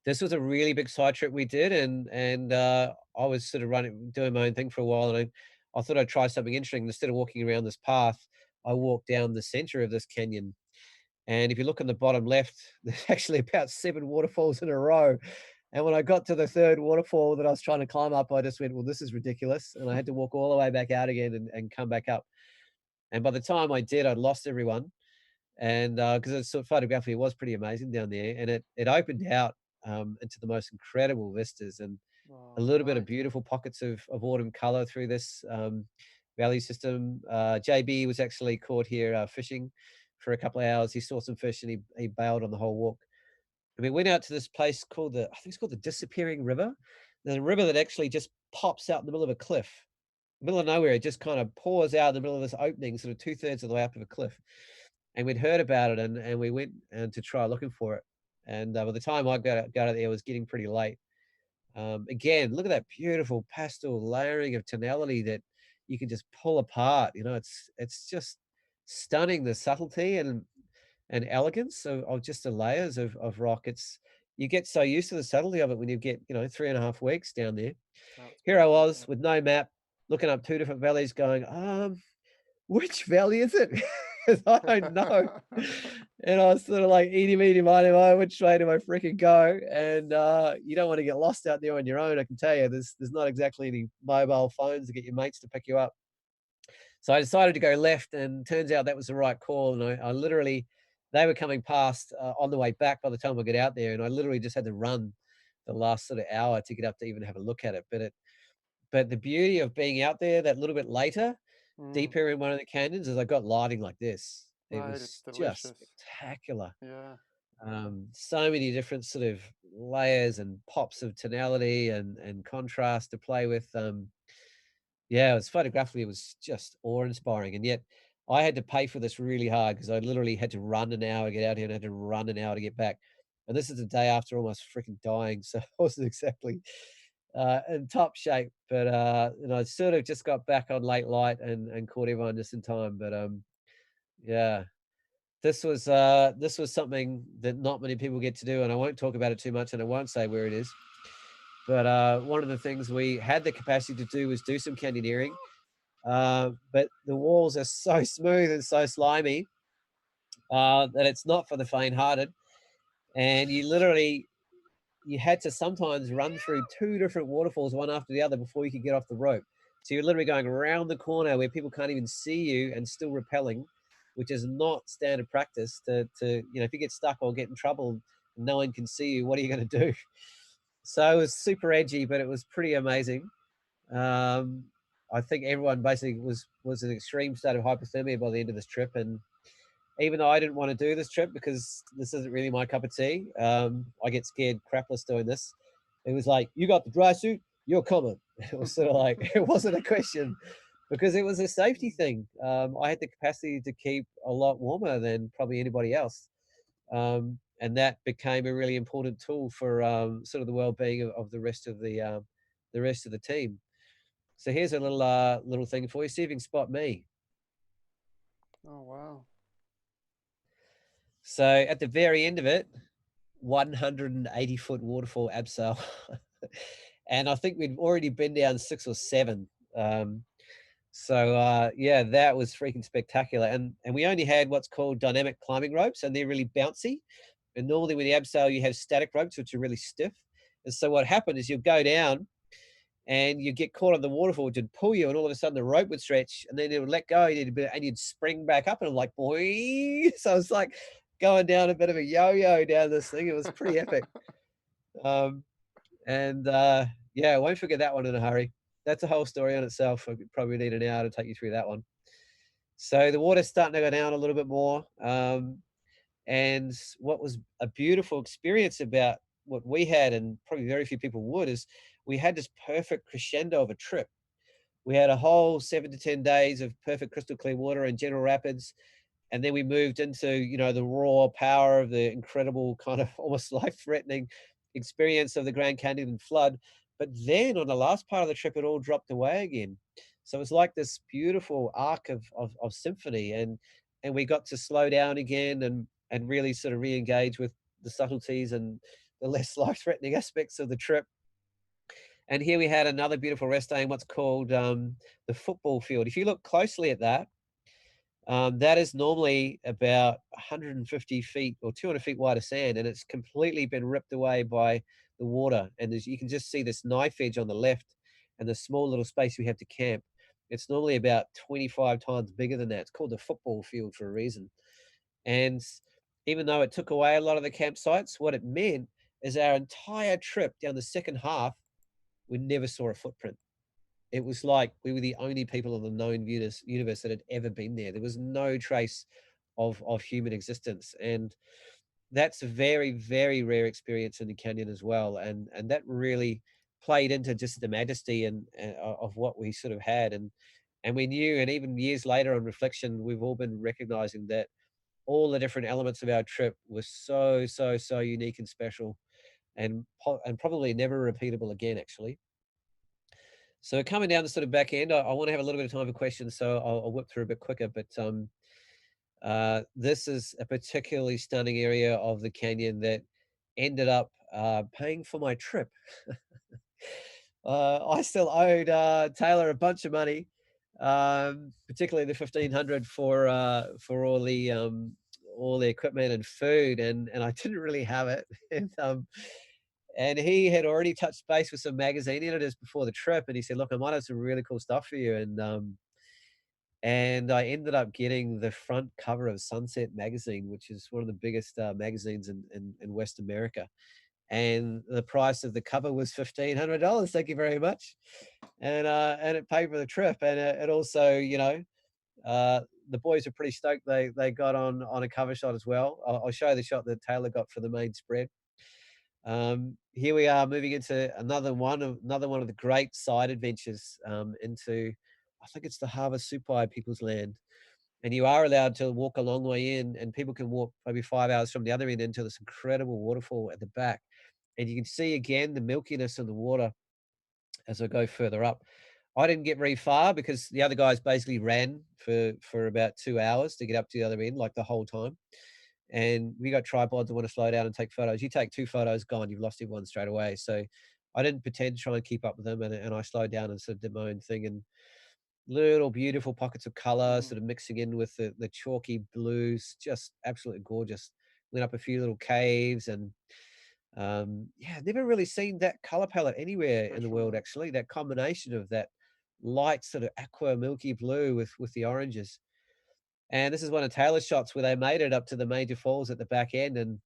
This was a really big side trip we did, and I was sort of doing my own thing for a while, and I thought I'd try something interesting. Instead of walking around this path, I walked down the center of this canyon. And if you look on the bottom left, there's actually about 7 waterfalls in a row. And when I got to the 3rd waterfall that I was trying to climb up, I just went, "Well, this is ridiculous." And I had to walk all the way back out again and come back up. And by the time I did, I'd lost everyone. And because it's sort of photographically, it was pretty amazing down there. And it opened out into the most incredible vistas and a Oh, little bit of great. beautiful pockets of autumn color through this valley system. JB was actually caught here fishing for a couple of hours. He saw some fish and he bailed on the whole walk. And we went out to this place called I think it's called the Disappearing River. There's a river that actually just pops out in the middle of a cliff, middle of nowhere. It just kind of pours out in the middle of this opening, sort of 2/3 of the way up of a cliff. And we'd heard about it, and we went to try looking for it. And by the time I got out there, it was getting pretty late. Again, look at that beautiful pastel layering of tonality that you can just pull apart. It's just stunning, the subtlety and elegance of just the layers of rock. You get so used to the subtlety of it when you get 3.5 weeks down there. Oh, it's Here I beautiful. was with no map, looking up 2 different valleys, going, which valley is it? Because I don't know. And I was sort of like, eeny, meeny, miny, mo, which way do I freaking go? And you don't want to get lost out there on your own, I can tell you. There's not exactly any mobile phones to get your mates to pick you up. So I decided to go left, and turns out that was the right call. And I literally, they were coming past on the way back by the time I get out there, and I literally just had to run the last sort of hour to get up to even have a look at it. But the beauty of being out there that little bit later, Mm, deeper in one of the canyons, is I got lighting like this. It mate, it's was just delicious. spectacular. Yeah. So many different sort of layers and pops of tonality and contrast to play with. Yeah, it was photographically, it was just awe-inspiring, and yet I had to pay for this really hard because I literally had to run an hour to get out here and had to run an hour to get back. And this is the day after almost freaking dying, so I wasn't exactly in top shape. But I sort of just got back on late light and caught everyone just in time. But yeah, this was something that not many people get to do, and I won't talk about it too much, and I won't say where it is. But one of the things we had the capacity to do was do some canyoneering. But the walls are so smooth and so slimy that it's not for the faint-hearted. And you had to sometimes run through 2 different waterfalls, one after the other, before you could get off the rope. So you're literally going around the corner where people can't even see you and still rappelling, which is not standard practice. If you get stuck or get in trouble, no one can see you. What are you going to do? So it was super edgy, but it was pretty amazing. Um, I think everyone basically was in an extreme state of hypothermia by the end of this trip, and even though I didn't want to do this trip because this isn't really my cup of tea, I get scared crapless doing this. It was like, "You got the dry suit, you're coming." It was sort of like, it wasn't a question because it was a safety thing. I had the capacity to keep a lot warmer than probably anybody else. And that became a really important tool for sort of the well-being of the rest of the team. So here's a little thing for you. See if you can spot me. Oh, wow. So at the very end of it, 180-foot waterfall abseil. And I think we'd already been down 6 or 7. Yeah, that was freaking spectacular. And we only had what's called dynamic climbing ropes, and they're really bouncy. And normally with the abseil, you have static ropes, which are really stiff. And so what happened is you'll go down and you get caught on the waterfall, which would pull you, and all of a sudden the rope would stretch, and then it would let go, and you'd spring back up, and I'm like, boy. So it's like going down a bit of a yo-yo down this thing. It was pretty epic. Yeah, I won't forget that one in a hurry. That's a whole story on itself. I could probably need an hour to take you through that one. So the water's starting to go down a little bit more. And what was a beautiful experience about what we had, and probably very few people would, is we had this perfect crescendo of a trip. We had a whole 7 to 10 days of perfect crystal clear water in General Rapids. And then we moved into, the raw power of the incredible kind of almost life-threatening experience of the Grand Canyon flood. But then on the last part of the trip, it all dropped away again. So it's like this beautiful arc of symphony, and we got to slow down again and really sort of re-engage with the subtleties and the less life-threatening aspects of the trip. And here we had another beautiful rest day in what's called the football field. If you look closely at that, that is normally about 150 feet or 200 feet wide of sand, and it's completely been ripped away by the water. And you can just see this knife edge on the left and the small little space we have to camp. It's normally about 25 times bigger than that. It's called the football field for a reason. And even though it took away a lot of the campsites, what it meant is our entire trip down the second half, we never saw a footprint. It was like we were the only people in the known universe that had ever been there. There was no trace of human existence, and that's a very, very rare experience in the canyon as well. And that really played into just the majesty and of what we sort of had. And we knew, and even years later on reflection, we've all been recognizing that all the different elements of our trip were so, so, so unique and special, and probably never repeatable again, actually. So coming down the sort of back end, I want to have a little bit of time for questions, so I'll whip through a bit quicker. But this is a particularly stunning area of the canyon that ended up paying for my trip. I still owed Taylor a bunch of money, particularly the 1,500 for all the equipment and food, and I didn't really have it. And he had already touched base with some magazine editors before the trip, and he said, "Look, I might have some really cool stuff for you." And I ended up getting the front cover of Sunset magazine, which is one of the biggest magazines in West America. And the price of the cover was $1,500. Thank you very much. And it paid for the trip. And it also, the boys are pretty stoked. They got on a cover shot as well. I'll show you the shot that Taylor got for the main spread. Here we are moving into another one of the great side adventures into, I think it's the Havasu People's Land. And you are allowed to walk a long way in, and people can walk maybe 5 hours from the other end into this incredible waterfall at the back. And you can see again the milkiness of the water as I go further up. I didn't get very far because the other guys basically ran for about 2 hours to get up to the other end, like the whole time. And we got tripods that want to slow down and take photos. You take 2 photos, gone, you've lost everyone straight away. So I didn't pretend to try and keep up with them, and I slowed down and sort of did my own thing. And little beautiful pockets of color sort of mixing in with the chalky blues, just absolutely gorgeous. Went up a few little caves, and yeah, never really seen that color palette anywhere in the world, actually. That combination of that light sort of aqua milky blue with the oranges. And this is one of Taylor's shots where they made it up to the major falls at the back end, and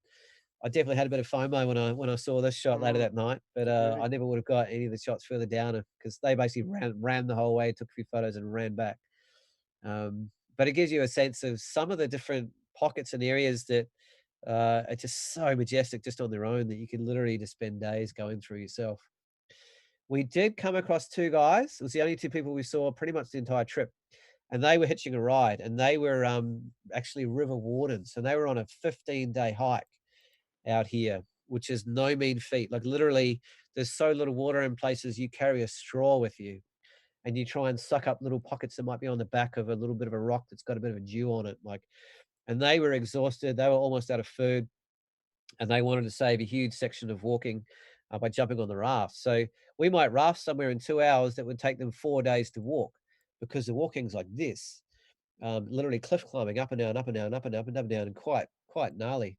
I definitely had a bit of FOMO when I saw this shot later that night. But I never would have got any of the shots further down because they basically ran the whole way, took a few photos, and ran back. But it gives you a sense of some of the different pockets and areas that are just so majestic just on their own that you can literally just spend days going through yourself. We did come across 2 guys. It was the only 2 people we saw pretty much the entire trip. And they were hitching a ride, and they were actually river wardens. And they were on a 15-day hike out here, which is no mean feat. Like literally, there's so little water in places you carry a straw with you. and you try and suck up little pockets that might be on the back of a little bit of a rock that's got a bit of a dew on it. Like, and they were exhausted. They were almost out of food, and they wanted to save a huge section of walking by jumping on the raft. So we might raft somewhere in 2 hours that would take them 4 days to walk, because the walking's like this, literally cliff climbing up and down, up and down, up and up and up and down, and quite gnarly,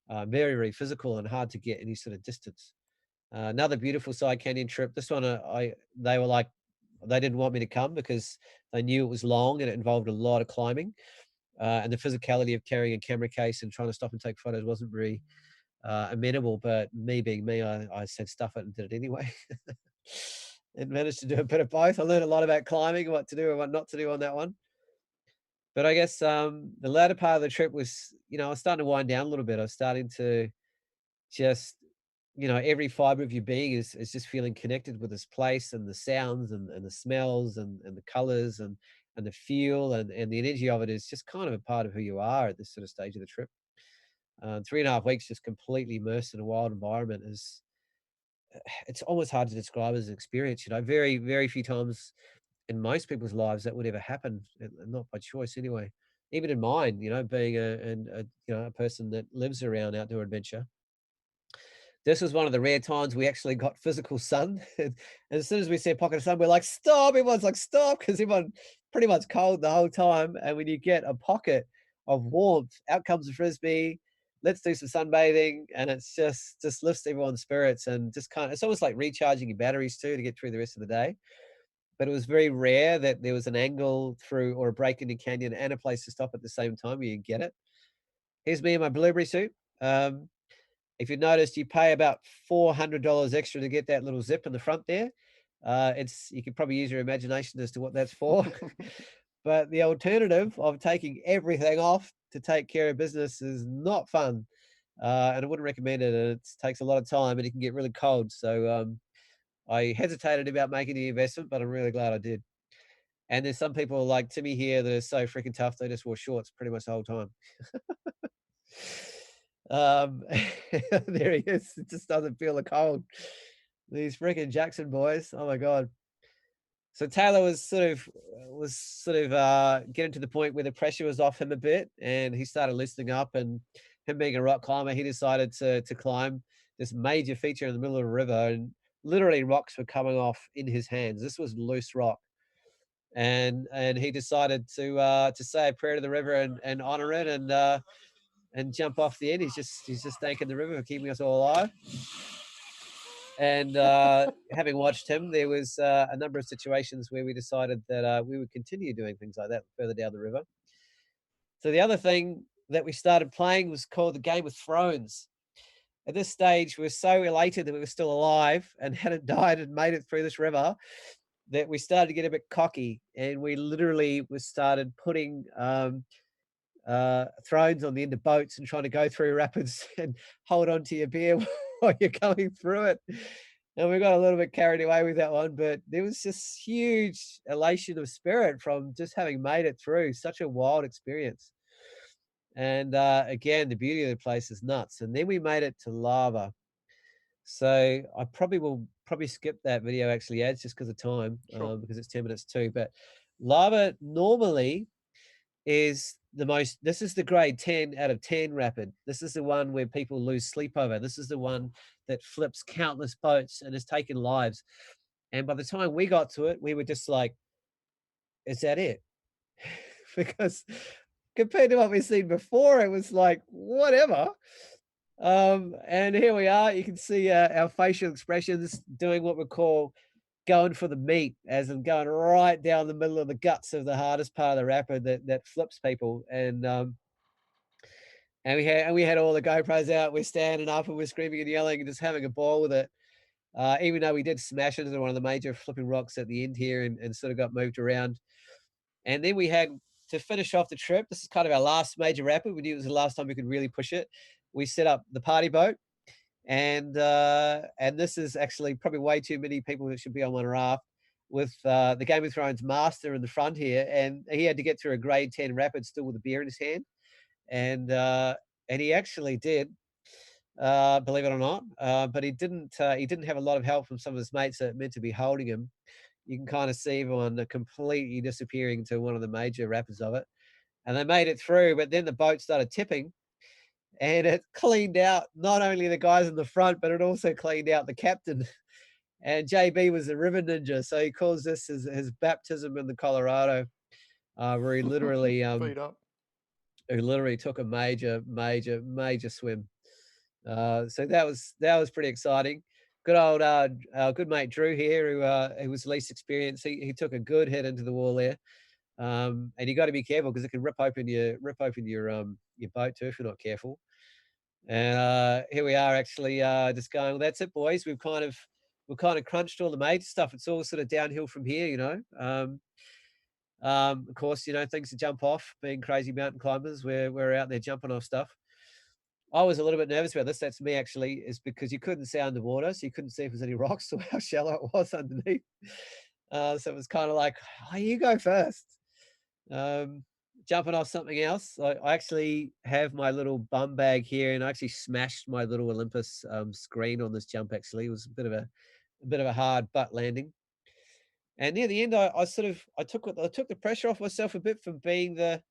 very, very physical and hard to get any sort of distance. Another beautiful side canyon trip. This one, they were like, they didn't want me to come because they knew it was long and it involved a lot of climbing, and the physicality of carrying a camera case and trying to stop and take photos wasn't very amenable. But me being me, I said stuff it and did it anyway. And managed to do a bit of both. I learned a lot about climbing, what to do and what not to do on that one. But I guess the latter part of the trip was, I was starting to wind down a little bit. I was starting to just, every fiber of your being is just feeling connected with this place, and the sounds and the smells and the colors and the feel and the energy of it is just kind of a part of who you are at this sort of stage of the trip. 3.5 weeks just completely immersed in a wild environment is, it's almost hard to describe as an experience. Very, very few times in most people's lives that would ever happen, and not by choice anyway. Even in mine, being a person that lives around outdoor adventure, this was one of the rare times we actually got physical sun. And as soon as we see a pocket of sun, we're like, stop! Everyone's like, stop, because everyone pretty much cold the whole time. And when you get a pocket of warmth, out comes a frisbee. Let's do some sunbathing, and it's just lifts everyone's spirits, and just it's almost like recharging your batteries too to get through the rest of the day. But it was very rare that there was an angle through or a break in the canyon and a place to stop at the same time where you get it. Here's me in my blueberry suit. If you noticed, you pay about $400 extra to get that little zip in the front there. You can probably use your imagination as to what that's for. But the alternative of taking everything off to take care of business is not fun. And I wouldn't recommend it. And it takes a lot of time and it can get really cold. So I hesitated about making the investment, but I'm really glad I did. And there's some people like Timmy here that are so freaking tough, they just wore shorts pretty much the whole time. There he is. It just doesn't feel the cold. These freaking Jackson boys. Oh my God. So Taylor was sort of getting to the point where the pressure was off him a bit, and he started loosening up. And him being a rock climber, he decided to climb this major feature in the middle of a river, and literally rocks were coming off in his hands. This was loose rock, and he decided to say a prayer to the river and honor it, and jump off the end. He's just thanking the river for keeping us all alive. And having watched him, there was a number of situations where we decided that we would continue doing things like that further down the river. So the other thing that we started playing was called the Game of Thrones. At this stage, we were so elated that we were still alive and hadn't died and made it through this river that we started to get a bit cocky, and we literally started putting thrones on the end of boats and trying to go through rapids and hold on to your beer while you're going through it. And we got a little bit carried away with that one, but there was just huge elation of spirit from just having made it through such a wild experience. And again, the beauty of the place is nuts. And then we made it to lava. So I will skip that video actually ads just because of time, Sure. because it's 10 minutes too. But lava normally is this is the grade 10 out of 10 rapid. This is the one where people lose sleep over. This is the one that flips countless boats and has taken lives. And by the time we got to it, we were just like, is that it? Because compared to what we've seen before, it was like, whatever. And here we are. You can see our facial expressions doing what we call going for the meat, as in going right down the middle of the guts of the hardest part of the rapid that flips people. And we had all the GoPros out. We're standing up and we're screaming and yelling and just having a ball with it. Even though we did smash into one of the major flipping rocks at the end here and sort of got moved around. And then we had to finish off the trip. This is kind of our last major rapid. We knew it was the last time we could really push it. We set up the party boat. And this is actually probably way too many people that should be on one raft, with the Game of Thrones master in the front here, and he had to get through a grade 10 rapid still with a beer in his hand, and he actually did, believe it or not, but he didn't have a lot of help from some of his mates that meant to be holding him. you can kind of see everyone completely disappearing to one of the major rapids of it. And they made it through, but then the boat started tipping, and it cleaned out not only the guys in the front, but it also cleaned out the captain. And JB was a river ninja, so he calls this his baptism in the Colorado, where he literally Feet up. who literally took a major swim. So that was pretty exciting. Good old our good mate Drew here, who was least experienced. He took a good hit into the wall there, and you got to be careful because it can rip open your boat too if you're not careful. And here we are actually just going. Well, that's it, boys. We've kind of crunched all the major stuff. It's all sort of downhill from here, you know. Of course, you know, things to jump off. Being crazy mountain climbers, we're out there jumping off stuff. I was a little bit nervous about this. That's me actually, is because you couldn't see underwater, so you couldn't see if there's any rocks or how shallow it was underneath. So it was kind of like, oh, you go first. Jumping off something else. I actually have my little bum bag here, and I actually smashed my little Olympus screen on this jump. Actually, it was a bit of a hard butt landing. And near the end, I took the pressure off myself a bit from being the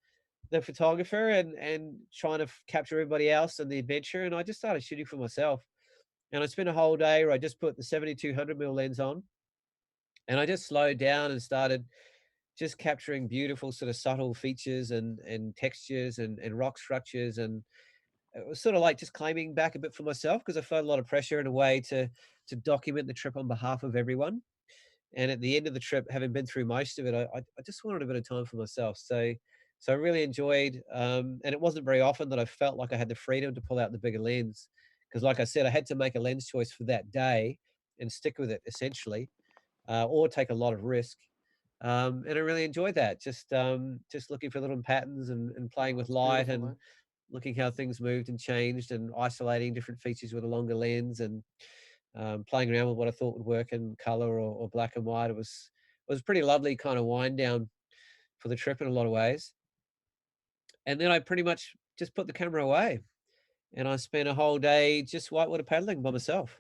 photographer and trying to capture everybody else and the adventure. And I just started shooting for myself. And I spent a whole day where I just put the 7200mm lens on, and I just slowed down and started just capturing beautiful sort of subtle features and textures and rock structures. And it was sort of like just claiming back a bit for myself because I felt a lot of pressure in a way to document the trip on behalf of everyone. And at the end of the trip, having been through most of it, I just wanted a bit of time for myself. So I really enjoyed, and it wasn't very often that I felt like I had the freedom to pull out the bigger lens, because like I said, I had to make a lens choice for that day and stick with it essentially, or take a lot of risk. And I really enjoyed that. Just looking for little patterns and playing with That's light beautiful, and mate. looking how things moved and changed and isolating different features with a longer lens and playing around with what I thought would work in color or black and white. It was pretty lovely kind of wind down for the trip in a lot of ways. And then I pretty much just put the camera away, and I spent a whole day just whitewater paddling by myself,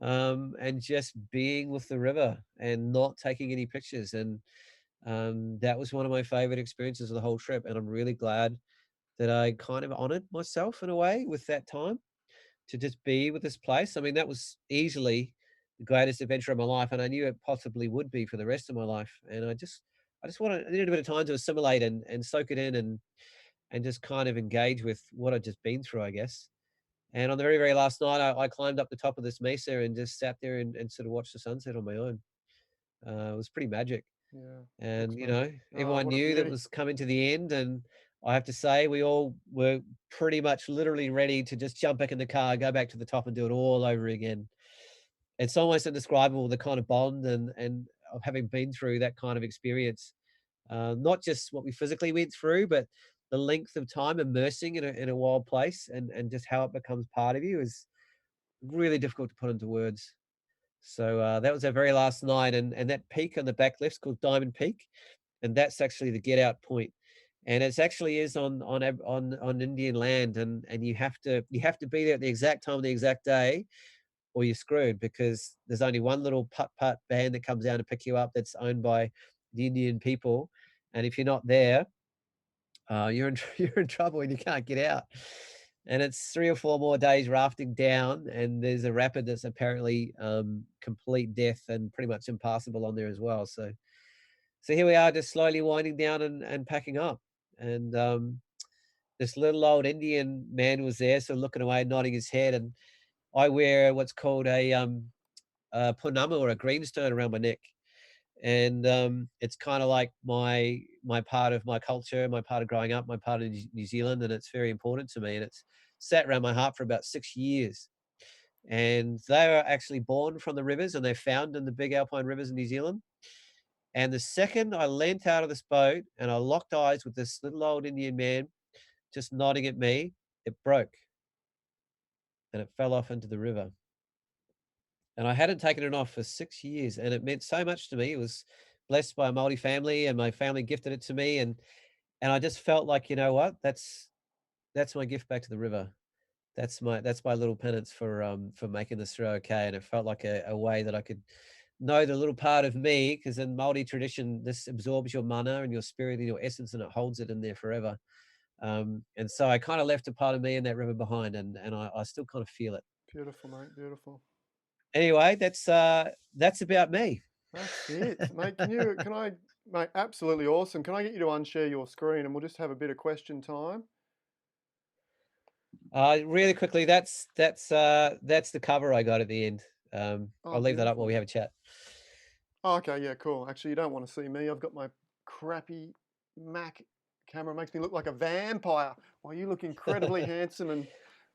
and just being with the river and not taking any pictures. And that was one of my favorite experiences of the whole trip. And I'm really glad that I kind of honored myself in a way with that time to just be with this place. I mean, that was easily the greatest adventure of my life, and I knew it possibly would be for the rest of my life. And I needed a bit of time to assimilate and soak it in and just kind of engage with what I'd just been through, I guess. And on the very, very last night, I climbed up the top of this mesa and just sat there and sort of watched the sunset on my own. It was pretty magic. Yeah, looks And, you magic. know, Oh, everyone what a knew that beauty. was coming to the end. And I have to say, we all were pretty much literally ready to just jump back in the car, go back to the top and do it all over again. It's almost indescribable, the kind of bond and of having been through that kind of experience. Not just what we physically went through, but the length of time immersing in a wild place and just how it becomes part of you is really difficult to put into words. So that was our very last night, and that peak on the back left's called Diamond Peak, and that's actually the get out point. And it's actually is on Indian land, and you have to be there at the exact time, the exact day, or you're screwed because there's only one little putt band that comes down to pick you up that's owned by the Indian people, and if you're not there, you're in you're in trouble and you can't get out. And it's 3 or 4 more days rafting down, and there's a rapid that's apparently complete death and pretty much impassable on there as well. So here we are, just slowly winding down and packing up. And this little old Indian man was there, so looking away, nodding his head. And I wear what's called a punama or a greenstone around my neck. And it's kind of like my part of my culture, my part of growing up, my part of New Zealand, and it's very important to me. And it's sat around my heart for about 6 years. And they were actually born from the rivers, and they're found in the big alpine rivers in New Zealand. And the second I leant out of this boat and I locked eyes with this little old Indian man just nodding at me, it broke and it fell off into the river. And I hadn't taken it off for 6 years, and it meant so much to me. It was blessed by a Māori family, and my family gifted it to me, and I just felt like, you know what? That's my gift back to the river. That's my little penance for making this through okay, and it felt like a way that I could know the little part of me, because in Māori tradition, this absorbs your mana and your spirit and your essence, and it holds it in there forever. And so I kind of left a part of me in that river behind, and I still kind of feel it. Beautiful, mate. Beautiful. Anyway, that's about me. That's it, mate. Mate, absolutely awesome. Can I get you to unshare your screen and we'll just have a bit of question time? Really quickly, that's the cover I got at the end. Oh, I'll leave that up while beautiful. we have a chat. Oh, okay, yeah, cool. Actually, you don't want to see me. I've got my crappy Mac camera. Makes me look like a vampire. Well, you look incredibly handsome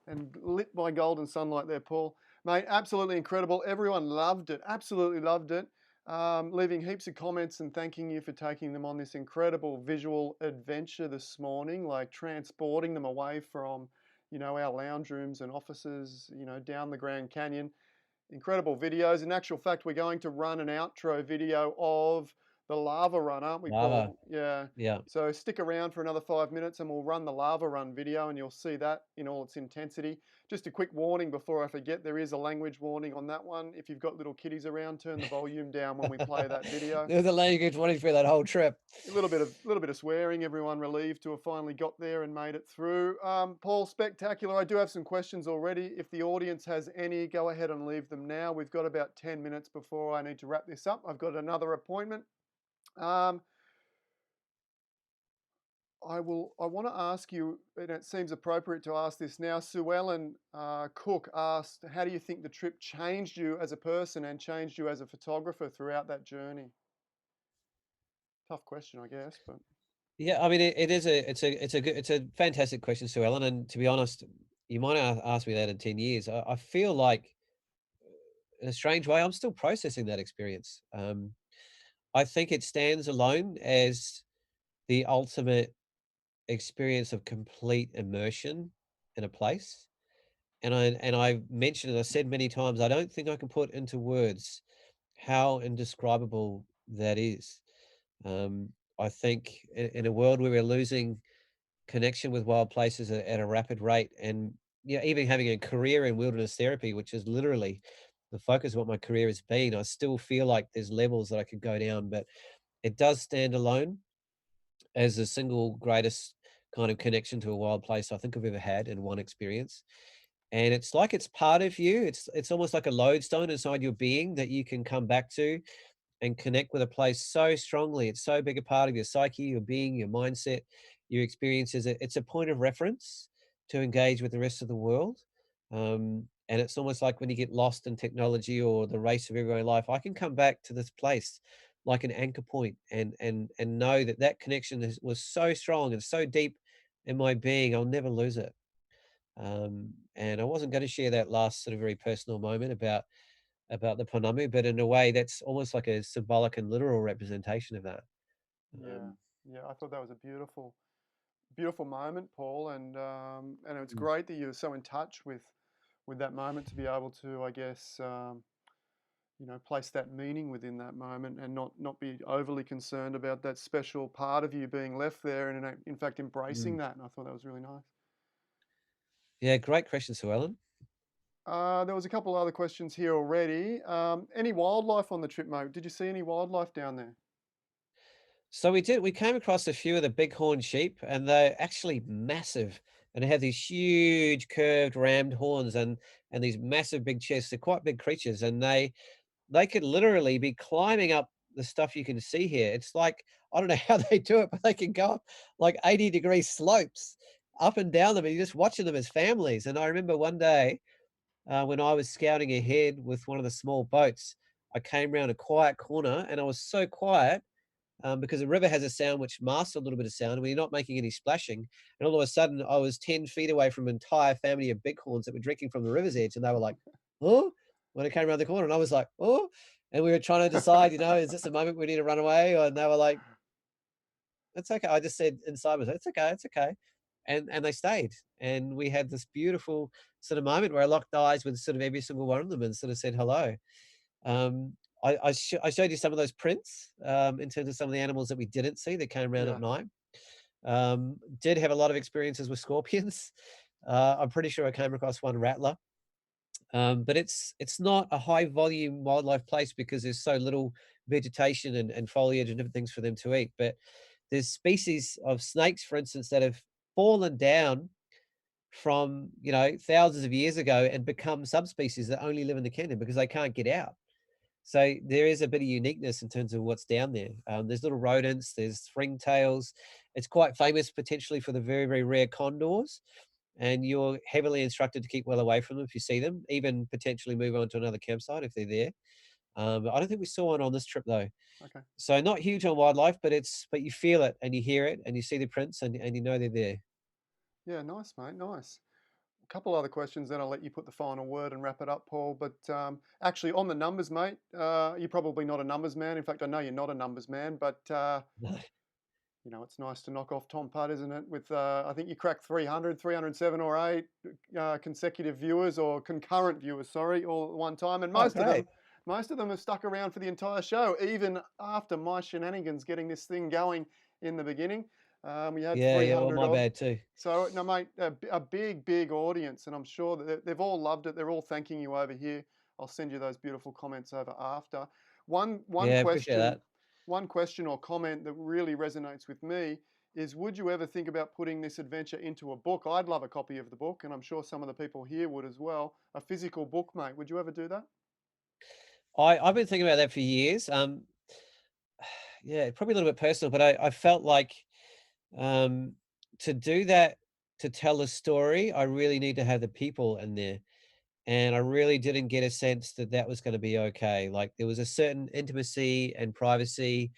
and lit by golden sunlight there, Paul. Mate, absolutely incredible. Everyone loved it. Absolutely loved it. Leaving heaps of comments and thanking you for taking them on this incredible visual adventure this morning, like transporting them away from, our lounge rooms and offices, down the Grand Canyon. Incredible videos. In actual fact, we're going to run an outro video of the lava run, aren't we, Lava. Paul? Yeah. Yeah. So stick around for another 5 minutes and we'll run the lava run video and you'll see that in all its intensity. Just a quick warning before I forget, there is a language warning on that one. If you've got little kiddies around, turn the volume down when we play that video. There's a language warning for that whole trip. A little bit of swearing. Everyone relieved to have finally got there and made it through. Paul, spectacular. I do have some questions already. If the audience has any, go ahead and leave them now. We've got about 10 minutes before I need to wrap this up. I've got another appointment. I want to ask you, and it seems appropriate to ask this now. Hoelen Cook asked, how do you think the trip changed you as a person and changed you as a photographer throughout that journey? Tough question, I guess, but yeah, I mean, it's a fantastic question, Hoelen. And to be honest, you might ask me that in 10 years. I feel like, in a strange way, I'm still processing that experience. I think it stands alone as the ultimate experience of complete immersion in a place. And I mentioned it, I said many times, I don't think I can put into words how indescribable that is. I think in a world where we're losing connection with wild places at a rapid rate, and even having a career in wilderness therapy, which is literally the focus of what my career has been, I still feel like there's levels that I could go down, but it does stand alone as the single greatest kind of connection to a wild place I think I've ever had in one experience. And it's like it's part of you. It's almost like a lodestone inside your being that you can come back to and connect with a place so strongly. It's so big a part of your psyche, your being, your mindset, your experiences. It's a point of reference to engage with the rest of the world. And it's almost like when you get lost in technology or the race of everyday life, I can come back to this place like an anchor point and know that that connection was so strong and so deep in my being. I'll never lose it. And I wasn't going to share that last sort of very personal moment about the Pounamu, but in a way that's almost like a symbolic and literal representation of that. yeah, I thought that was a beautiful moment, Paul, and it's Mm. great that you're so in touch with that moment to be able to, I guess, place that meaning within that moment and not be overly concerned about that special part of you being left there, and in fact embracing Mm. that. And I thought that was really nice. Yeah, great question, Hoelen. There was a couple other questions here already. Any wildlife on the trip, mate? Did you see any wildlife down there? So we did. We came across a few of the bighorn sheep, and they're actually massive, and they have these huge curved rammed horns and these massive big chests. They're quite big creatures, and they could literally be climbing up the stuff you can see here. It's like, I don't know how they do it, but they can go up like 80-degree slopes up and down them, and you're just watching them as families. And I remember one day when I was scouting ahead with one of the small boats, I came around a quiet corner, and I was so quiet because the river has a sound which masks a little bit of sound when you're not making any splashing. And all of a sudden, I was 10 feet away from an entire family of bighorns that were drinking from the river's edge. And they were like, oh, when I came around the corner. And I was like, oh. And we were trying to decide, is this a moment we need to run away? And they were like, it's okay. I just said inside myself, it's okay, it's okay. And they stayed. And we had this beautiful sort of moment where I locked eyes with sort of every single one of them and sort of said hello. Um, I showed you some of those prints in terms of some of the animals that we didn't see that came around Yeah. at night. Did have a lot of experiences with scorpions. I'm pretty sure I came across one rattler. But it's not a high volume wildlife place because there's so little vegetation and foliage and different things for them to eat. But there's species of snakes, for instance, that have fallen down from, thousands of years ago and become subspecies that only live in the canyon because they can't get out. So there is a bit of uniqueness in terms of what's down there. There's little rodents, there's ringtails. It's quite famous potentially for the very, very rare condors. And you're heavily instructed to keep well away from them if you see them, even potentially move on to another campsite if they're there. But I don't think we saw one on this trip though. Okay. So not huge on wildlife, but you feel it and you hear it and you see the prints and you know they're there. Yeah, nice, mate. Nice. A couple other questions, then I'll let you put the final word and wrap it up, Paul. But actually, on the numbers, mate, you're probably not a numbers man. In fact, I know you're not a numbers man, but it's nice to knock off Tom Putt, isn't it? With I think you cracked 300, 307 or 8 consecutive viewers or concurrent viewers, sorry, all at one time. And Oh, great. most of them have stuck around for the entire show, even after my shenanigans getting this thing going in the beginning. We had Yeah, well, 300 my odd. bad too. So, no, mate, a big audience, and I'm sure that they've all loved it. They're all thanking you over here. I'll send you those beautiful comments over after. One Yeah, appreciate question, that. one question or comment that really resonates with me is: would you ever think about putting this adventure into a book? I'd love a copy of the book, and I'm sure some of the people here would as well. A physical book, mate. Would you ever do that? I've been thinking about that for years. Yeah, probably a little bit personal, but I felt like um, to do that, to tell a story, I really need to have the people in there. And I really didn't get a sense that that was going to be okay. Like there was a certain intimacy and privacy.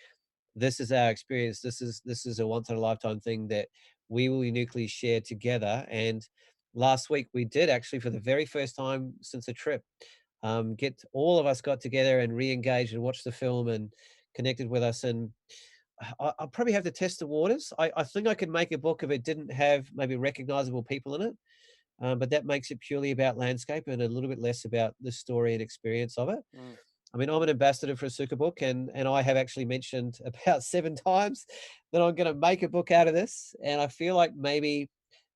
This is our experience. This is a once in a lifetime thing that we will uniquely share together. And last week we did actually, for the very first time since the trip, get all of us got together and re-engaged and watched the film and connected with us. And I'll probably have to test the waters. I think I could make a book if it didn't have maybe recognizable people in it, but that makes it purely about landscape and a little bit less about the story and experience of it. Mm. I mean, I'm an ambassador for a Suka book, and I have actually mentioned about 7 times that I'm going to make a book out of this, and I feel like maybe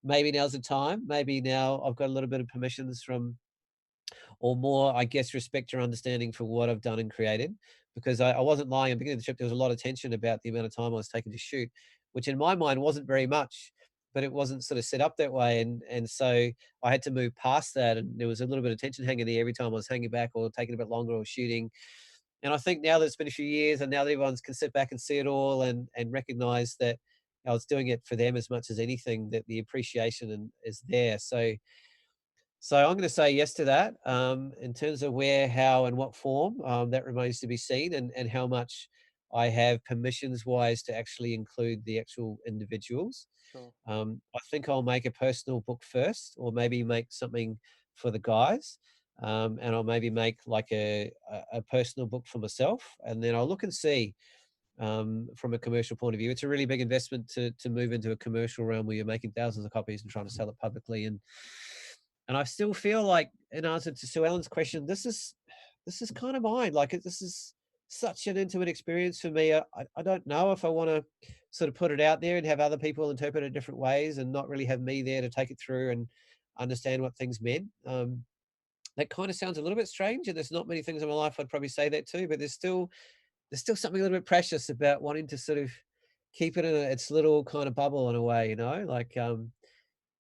now's the time. Maybe now I've got a little bit of permissions from, or more, I guess, respect or understanding for what I've done and created. Because I wasn't lying at the beginning of the trip, there was a lot of tension about the amount of time I was taking to shoot, which in my mind wasn't very much, but it wasn't sort of set up that way. And so I had to move past that. And there was a little bit of tension hanging there every time I was hanging back or taking a bit longer or shooting. And I think now that it's been a few years and now that everyone can sit back and see it all and recognize that I was doing it for them as much as anything, that the appreciation is there. So I'm going to say yes to that. In terms of where, how, and what form, that remains to be seen, and how much I have permissions wise to actually include the actual individuals. Sure. I think I'll make a personal book first, or maybe make something for the guys, and I'll maybe make like a personal book for myself, and then I'll look and see. From a commercial point of view, it's a really big investment to move into a commercial realm where you're making thousands of copies and trying to sell it publicly, and I still feel like, in answer to Sue Ellen's question, this is kind of mine. Like this is such an intimate experience for me. I don't know if I want to sort of put it out there and have other people interpret it different ways and not really have me there to take it through and understand what things meant. That kind of sounds a little bit strange, and there's not many things in my life I'd probably say that to, but there's still something a little bit precious about wanting to sort of keep it in its little kind of bubble in a way, like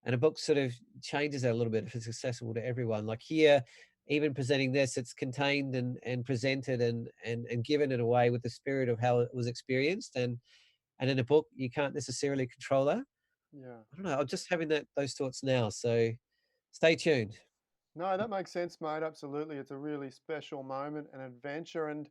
and a book sort of changes that a little bit if it's accessible to everyone. Like here, even presenting this, it's contained and presented and given in a way with the spirit of how it was experienced. And in a book, you can't necessarily control that. Yeah. I don't know. I'm just having those thoughts now. So stay tuned. No, that makes sense, mate. Absolutely. It's a really special moment and adventure, and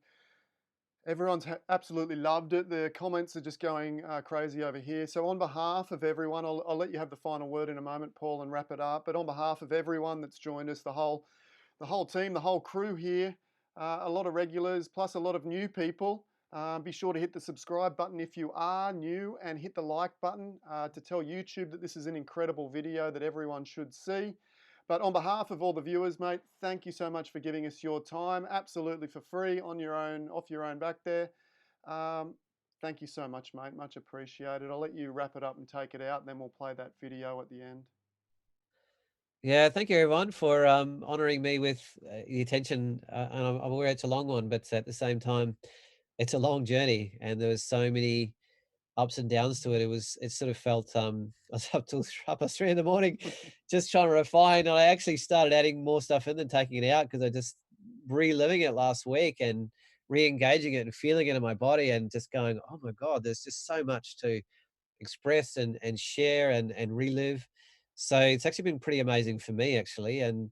everyone's absolutely loved it. The comments are just going crazy over here. So on behalf of everyone, I'll let you have the final word in a moment, Paul, and wrap it up. But on behalf of everyone that's joined us, the whole team, the whole crew here, a lot of regulars, plus a lot of new people. Be sure to hit the subscribe button if you are new, and hit the like button to tell YouTube that this is an incredible video that everyone should see. But on behalf of all the viewers, mate, thank you so much for giving us your time, absolutely for free, on your own, off your own back there. Thank you so much, mate, much appreciated. I'll let you wrap it up and take it out, and then we'll play that video at the end. Yeah, thank you everyone for honouring me with the attention. And I'm aware it's a long one, but at the same time, it's a long journey, and there was so many ups and downs to it. It sort of felt I was up till up past 3 in the morning, just trying to refine. And I actually started adding more stuff in than taking it out because I just reliving it last week and re-engaging it and feeling it in my body and just going, oh my god, there's just so much to express and share and relive. So it's actually been pretty amazing for me actually, and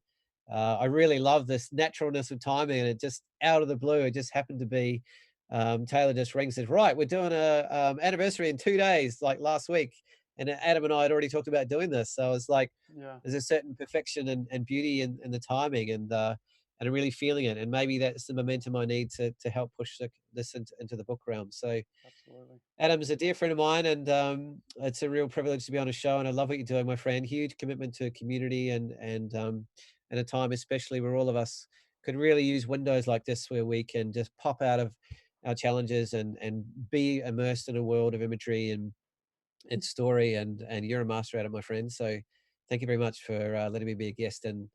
I really love this naturalness of timing. And it just out of the blue, it just happened to be Taylor just rings says, right, we're doing a anniversary in 2 days, like last week, and Adam and I had already talked about doing this. So it's like Yeah. there's a certain perfection and beauty in the timing, and I'm really feeling it. And maybe that's the momentum I need to help push this into the book realm. So Absolutely. Adam's a dear friend of mine, and it's a real privilege to be on a show. And I love what you're doing, my friend. Huge commitment to community and a time, especially where all of us could really use windows like this, where we can just pop out of our challenges and be immersed in a world of imagery and story. And you're a master at it, my friend. So thank you very much for letting me be a guest and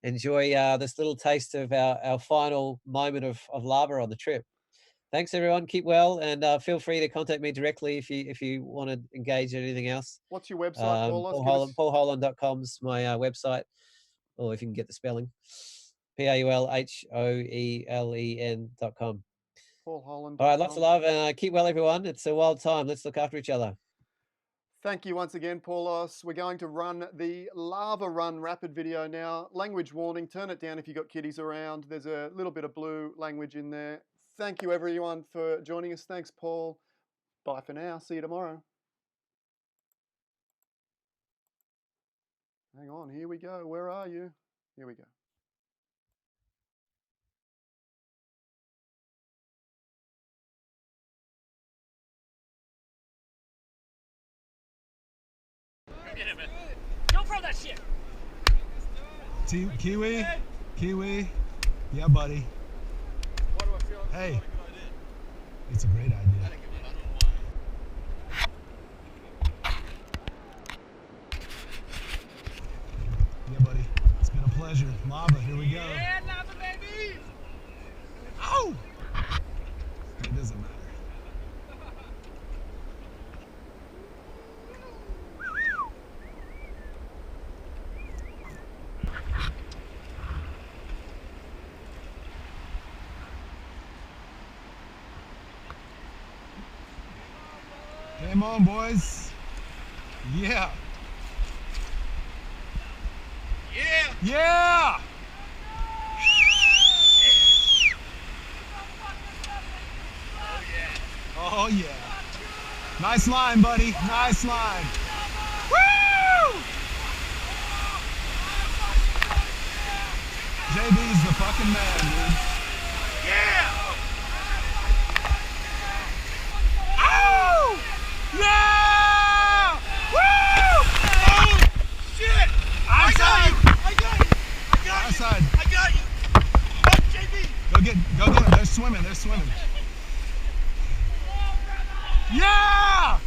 enjoy this little taste of our final moment of lava on the trip. Thanks everyone. Keep well, and feel free to contact me directly if you want to engage in anything else. What's your website, Paul? Paul Hoelen, paulhoelen.com's my website, or if you can get the spelling, PAULHOELEN.com. paulhoelen.com. All right, lots of love, and keep well, everyone. It's a wild time. Let's look after each other. Thank you once again, Paulos. We're going to run the Lava Run Rapid video now. Language warning, turn it down if you've got kiddies around. There's a little bit of blue language in there. Thank you everyone for joining us. Thanks, Paul. Bye for now. See you tomorrow. Hang on, here we go. Where are you? Here we go. Get him, man. Don't throw that shit. Kiwi? Kiwi? Yeah, buddy. Why do I feel like Hey. it's not a good idea? It's a great idea. I don't know why. Yeah, buddy. It's been a pleasure. Lava, here we go. Yeah, lava, baby! Ow! It doesn't matter. Game on, boys. Yeah. Yeah! Yeah! Oh, yeah. Nice line, buddy. Nice line. Woo! JB's the fucking man, dude. Yeah! Ow! Yeah! Woo! Oh, shit! I got you! I got you! I got you! Outside. I got you! Oh, JB! Go get them. They're swimming. They're swimming. Yeah!